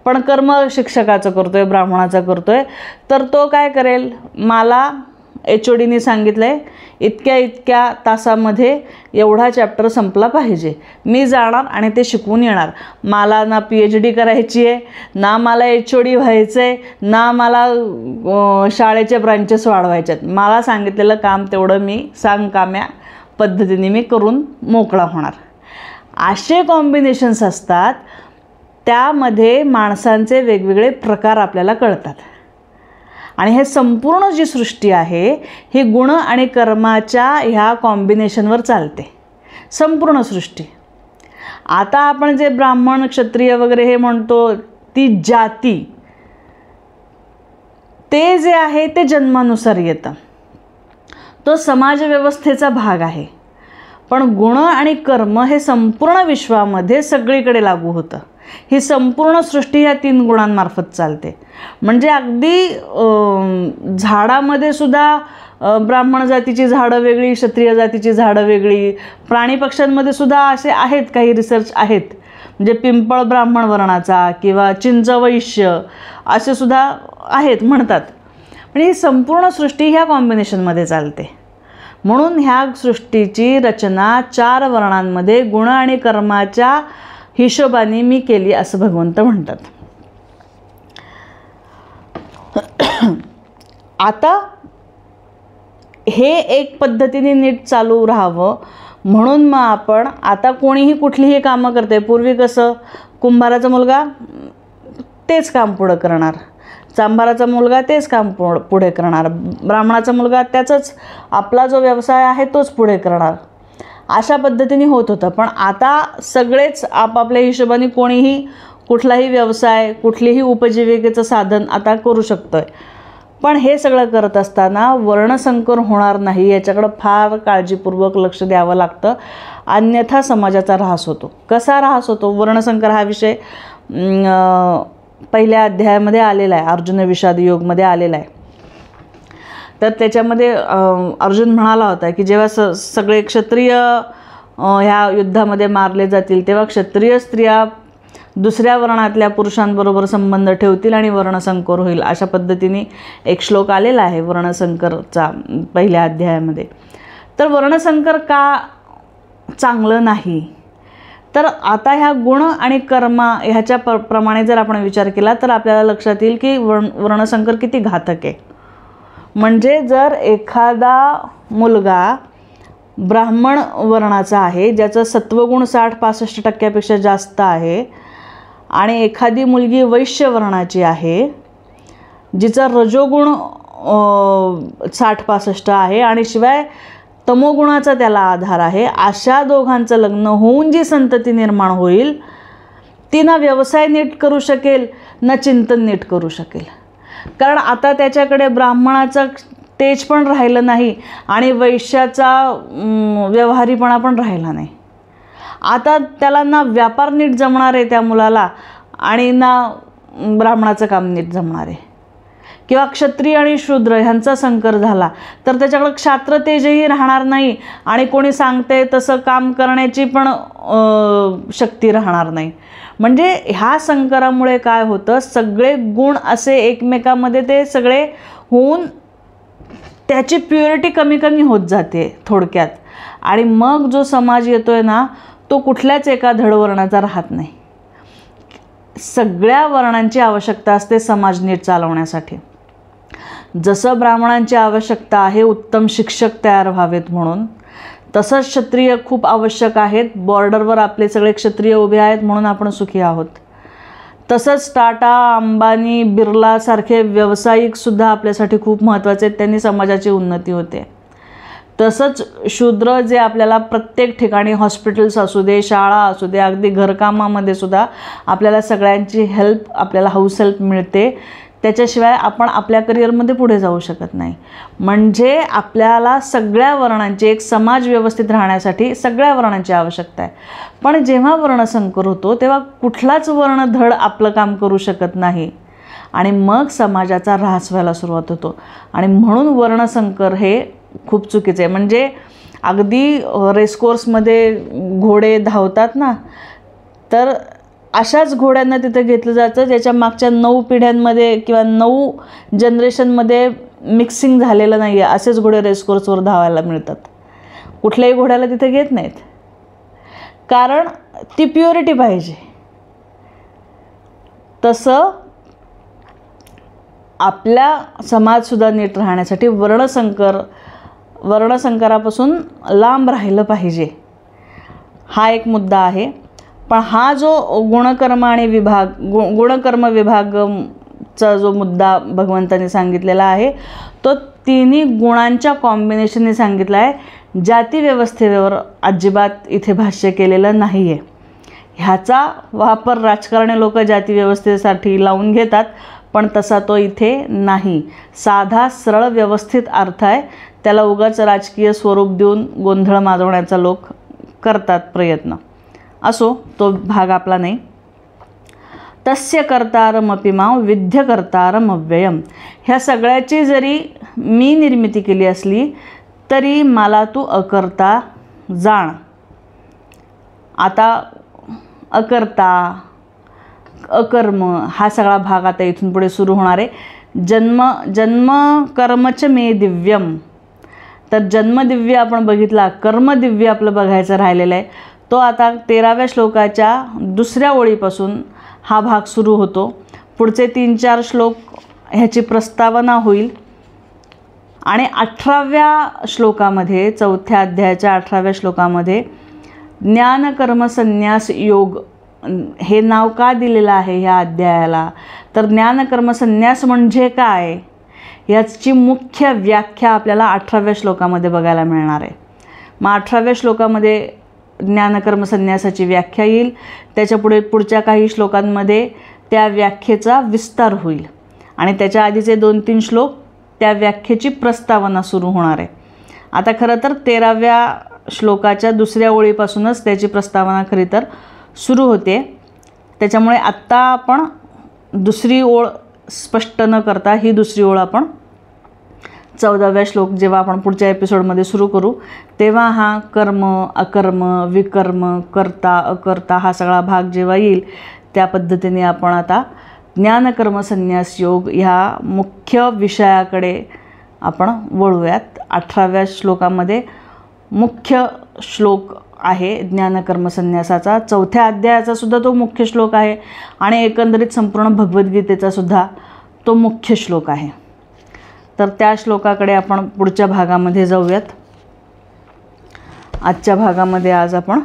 पण कर्म शिक्षकाचं करतोय, ब्राह्मणाचा करतोय, तर तो काय करेल, मला HODनी सांगितलं आहे इतक्या तासामध्ये एवढा चॅप्टर संपला पाहिजे. मी जाणार आणि ते शिकवून येणार. मला ना PhD करायची आहे, ना मला HOD व्हायचं आहे, ना मला शाळेचे ब्रांचेस वाढवायचे आहेत. मला सांगितलेलं काम तेवढं मी सांगकाम्या पद्धतीने मी करून मोकळा होणार. असे कॉम्बिनेशन्स असतात, त्यामध्ये माणसांचे वेगवेगळे प्रकार आपल्याला कळतात. आणि हे संपूर्ण जी सृष्टी आहे ही गुण आणि कर्माच्या ह्या कॉम्बिनेशनवर चालते, संपूर्ण सृष्टी. आता आपण जे ब्राह्मण क्षत्रिय वगैरे हे म्हणतो, ती जाती, ते जे आहे ते जन्मानुसार येतं, तो समाजव्यवस्थेचा भाग आहे. पण गुण आणि कर्म हे संपूर्ण विश्वामध्ये सगळीकडे लागू होतं. ही संपूर्ण सृष्टी ह्या 3 गुणांमार्फत चालते. म्हणजे अगदी झाडामध्ये सुद्धा ब्राह्मण जातीची झाडं वेगळी, क्षत्रिय जातीची झाडं वेगळी, प्राणी पक्ष्यांमध्ये सुद्धा असे आहेत, काही रिसर्च आहेत. म्हणजे पिंपळ ब्राह्मण वर्णाचा किंवा चिंच वैश्य असे सुद्धा आहेत म्हणतात. म्हणजे ही संपूर्ण सृष्टी ह्या कॉम्बिनेशनमध्ये चालते. म्हणून ह्या सृष्टीची रचना 4 वर्णांमध्ये गुण आणि कर्माच्या हिशोबाने मी केली असं भगवंत म्हणतात. आता हे एक पद्धतीने नीट चालू राहावं म्हणून मग आपण आता कोणीही कुठलीही कामं करते. पूर्वी कसं कुंभाराचा मुलगा तेच काम पुढं करणार, चांभाराचा मुलगा तेच काम पुढे करणार, ब्राह्मणाचा मुलगा त्याचंच आपला जो व्यवसाय आहे तोच पुढे करणार, अशा पद्धतीने होत होतं. पण आता सगळेच आपापल्या हिशोबाने कोणीही कुठलाही व्यवसाय, कुठलीही उपजीविकेचं साधन आता करू शकतो आहे. पण हे सगळं करत असताना वर्णसंकर होणार नाही याच्याकडं फार काळजीपूर्वक लक्ष द्यावं लागतं, अन्यथा समाजाचा ऱ्हास होतो. कसा ऱ्हास होतो? वर्णसंकर हा विषय पहिल्या अध्यायामध्ये आलेला आहे, अर्जुन विषाद योगमध्ये आलेला आहे. तर त्याच्यामध्ये अर्जुन म्हणाला होता की जेव्हा सगळे क्षत्रिय ह्या युद्धामध्ये मारले जातील तेव्हा क्षत्रिय स्त्रिया दुसऱ्या वर्णातल्या पुरुषांबरोबर संबंध ठेवतील आणि वर्णसंकर होईल, अशा पद्धतीने एक श्लोक आलेला आहे वर्णसंकरचा पहिल्या अध्यायामध्ये. तर वर्णसंकर का चांगलं नाही? तर आता ह्या गुण आणि कर्म ह्याच्या प्रमाणे जर आपण विचार केला तर आपल्याला लक्षात येईल की वर्णसंकर किती घातक आहे. म्हणजे जर एखादा मुलगा ब्राह्मण वर्णाचा आहे, ज्याचं सत्वगुण 60-65% जास्त आहे, आणि एखादी मुलगी वैश्य वर्णाची आहे जिचा रजोगुण 60-65 आहे आणि शिवाय तमोगुणाचा त्याला आधार आहे, अशा दोघांचं लग्न होऊन जी संतती निर्माण होईल ती ना व्यवसाय नीट करू शकेल ना चिंतन नीट करू शकेल. कारण आता त्याच्याकडे ब्राह्मणाचं तेज पण राहिलं नाही आणि वैश्याचा व्यवहारीपणा पण राहिला नाही. आता त्याला ना व्यापार नीट जमणार आहे त्या मुलाला आणि ना ब्राह्मणाचं काम नीट जमणार आहे. किंवा क्षत्रिय आणि शूद्र ह्यांचा संकर झाला तर त्याच्याकडं क्षात्र तेजही राहणार नाही आणि कोणी सांगते तसं काम करण्याची पण शक्ती राहणार नाही. म्हणजे ह्या संकरामुळे काय होतं, सगळे गुण असे एकमेकामध्ये ते सगळे होऊन त्याची प्युरिटी कमी कमी होत जाते थोडक्यात. आणि मग जो समाज येतोय ना तो कुठल्याच एका धडवर्णाचा राहत नाही. सगळ्या वर्णांची आवश्यकता असते समाज नीट चालवण्यासाठी. जसं ब्राह्मणांची आवश्यकता आहे उत्तम शिक्षक तयार व्हावेत म्हणून, तसंच क्षत्रिय खूप आवश्यक आहेत. बॉर्डरवर आपले सगळे क्षत्रिय उभे आहेत म्हणून आपण सुखी आहोत. तसंच टाटा, अंबानी, बिर्ला सारखे व्यावसायिकसुद्धा आपल्यासाठी खूप महत्त्वाचे आहेत, त्यांनी समाजाची उन्नती होते. तसंच शूद्र जे आपल्याला प्रत्येक ठिकाणी हॉस्पिटल्स असू दे, शाळा असू दे, अगदी घरकामामध्ये सुद्धा आपल्याला सगळ्यांची हेल्प, आपल्याला हाऊस हेल्प मिळते. त्याच्याशिवाय आपण आपल्या करिअरमध्ये पुढे जाऊ शकत नाही. म्हणजे आपल्याला सगळ्या वर्णांची, एक समाज व्यवस्थित राहण्यासाठी सगळ्या वर्णांची आवश्यकता आहे. पण जेव्हा वर्णसंकर होतो तेव्हा कुठलाच वर्ण धड आपलं काम करू शकत नाही आणि मग समाजाचा ऱ्हास व्हायला सुरुवात होतो. आणि म्हणून वर्णसंकर हे खूप चुकीचं आहे. म्हणजे अगदी रेसकोर्समध्ये घोडे धावतात ना, तर अशाच घोड्यांना तिथे घेतलं जातं ज्याच्या मागच्या 9 पिढ्यांमध्ये किंवा 9 जनरेशनमध्ये मिक्सिंग झालेलं नाही आहे असेच घोडे रेसकोर्सवर धावायला मिळतात. कुठल्याही घोड्याला तिथे घेत नाहीत, कारण ती प्युरिटी पाहिजे. तसं आपला समाजसुद्धा नीट राहण्यासाठी वर्णसंकरापासून लांब राहिलं पाहिजे, हा एक मुद्दा आहे. पण हा जो गुणकर्म आणि गुणकर्म विभागचा जो मुद्दा भगवंतांनी सांगितलेला आहे तो तिन्ही गुणांच्या कॉम्बिनेशनने सांगितला आहे. जाती व्यवस्थेवर अजिबात इथे भाष्य केलेलं नाही आहे. ह्याचा वापर राजकारणी लोक जाती व्यवस्थेसाठी लावून घेतात, पण तसा तो इथे नाही. साधा सरळ व्यवस्थित अर्थ आहे. त्याला उगाच राजकीय स्वरूप देऊन गोंधळ माजवण्याचा लोक करतात प्रयत्न. असो, तो भाग आपला नाही. तस्य कर्तारमपि मां विद्य कर्तारम अव्ययम. ह्या सगळ्याची जरी मी निर्मिती केली असली तरी मला तू अकर्ता जाण. आता अकर्ता, अकर्म हा सगळा भाग आता इथून पुढे सुरू होणार आहे. जन्म कर्मच मे दिव्यम. तर जन्मदिव्य आपण बघितला, कर्मदिव्य आपलं बघायचं राहिलेलं आहे. तो आता 13व्या श्लोकाच्या दुसऱ्या ओळीपासून हा भाग सुरू होतो. पुढचे 3-4 श्लोक ह्याची प्रस्तावना होईल. आणि 18व्या श्लोकामध्ये, 4थ्या अध्यायाच्या 18व्या श्लोकामध्ये ज्ञानकर्म संन्यास योग हे नाव का दिलेलं आहे ह्या अध्यायाला, तर ज्ञानकर्म संन्यास म्हणजे काय याची मुख्य व्याख्या आपल्याला 18व्या श्लोकामध्ये बघायला मिळणार आहे. मग 18व्या श्लोकामध्ये ज्ञानकर्म संन्यासाची व्याख्या येईल. पुढच्या काही श्लोकांमध्ये त्या व्याख्येचा विस्तार होईल आणि त्याच्या आधीचे 2-3 श्लोक त्या व्याख्येची प्रस्तावना सुरू होणार आहे. आता खरं तर 13व्या श्लोकाच्या दुसऱ्या ओळीपासूनच त्याची प्रस्तावना खरी तर सुरू होते. त्याच्यामुळे आत्ता आपण दुसरी ओळ स्पष्ट न करता ही दुसरी ओळ आपण 14व्या श्लोक जेव्हा आपण पुढच्या एपिसोडमध्ये सुरू करू तेव्हा हा कर्म, अकर्म, विकर्म, कर्ता, अकर्ता हा सगळा भाग जेव्हा येईल त्या पद्धतीने आपण आता ज्ञानकर्म संन्यास योग ह्या मुख्य विषयाकडे आपण वळूयात. 18व्या श्लोकामध्ये मुख्य श्लोक आहे ज्ञानकर्म संन्यासाचा. 4थ्या अध्यायाचा सुद्धा तो मुख्य श्लोक आहे आणि एकंदरीत संपूर्ण भगवद्गीतेचा सुद्धा तो मुख्य श्लोक आहे. तर त्या श्लोकाकडे आपण पुढच्या भागामध्ये जाऊयात. आजच्या भागामध्ये आज आपण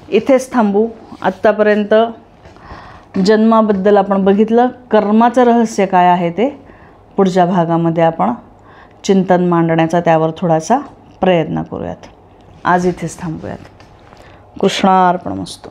इथेच थांबू. आत्तापर्यंत जन्माबद्दल आपण बघितलं. कर्माचं रहस्य काय आहे ते पुढच्या भागामध्ये आपण चिंतन मांडण्याचा, त्यावर थोडासा प्रयत्न करूयात. आज इथेच थांबूयात. कृष्णार्पणमस्तु.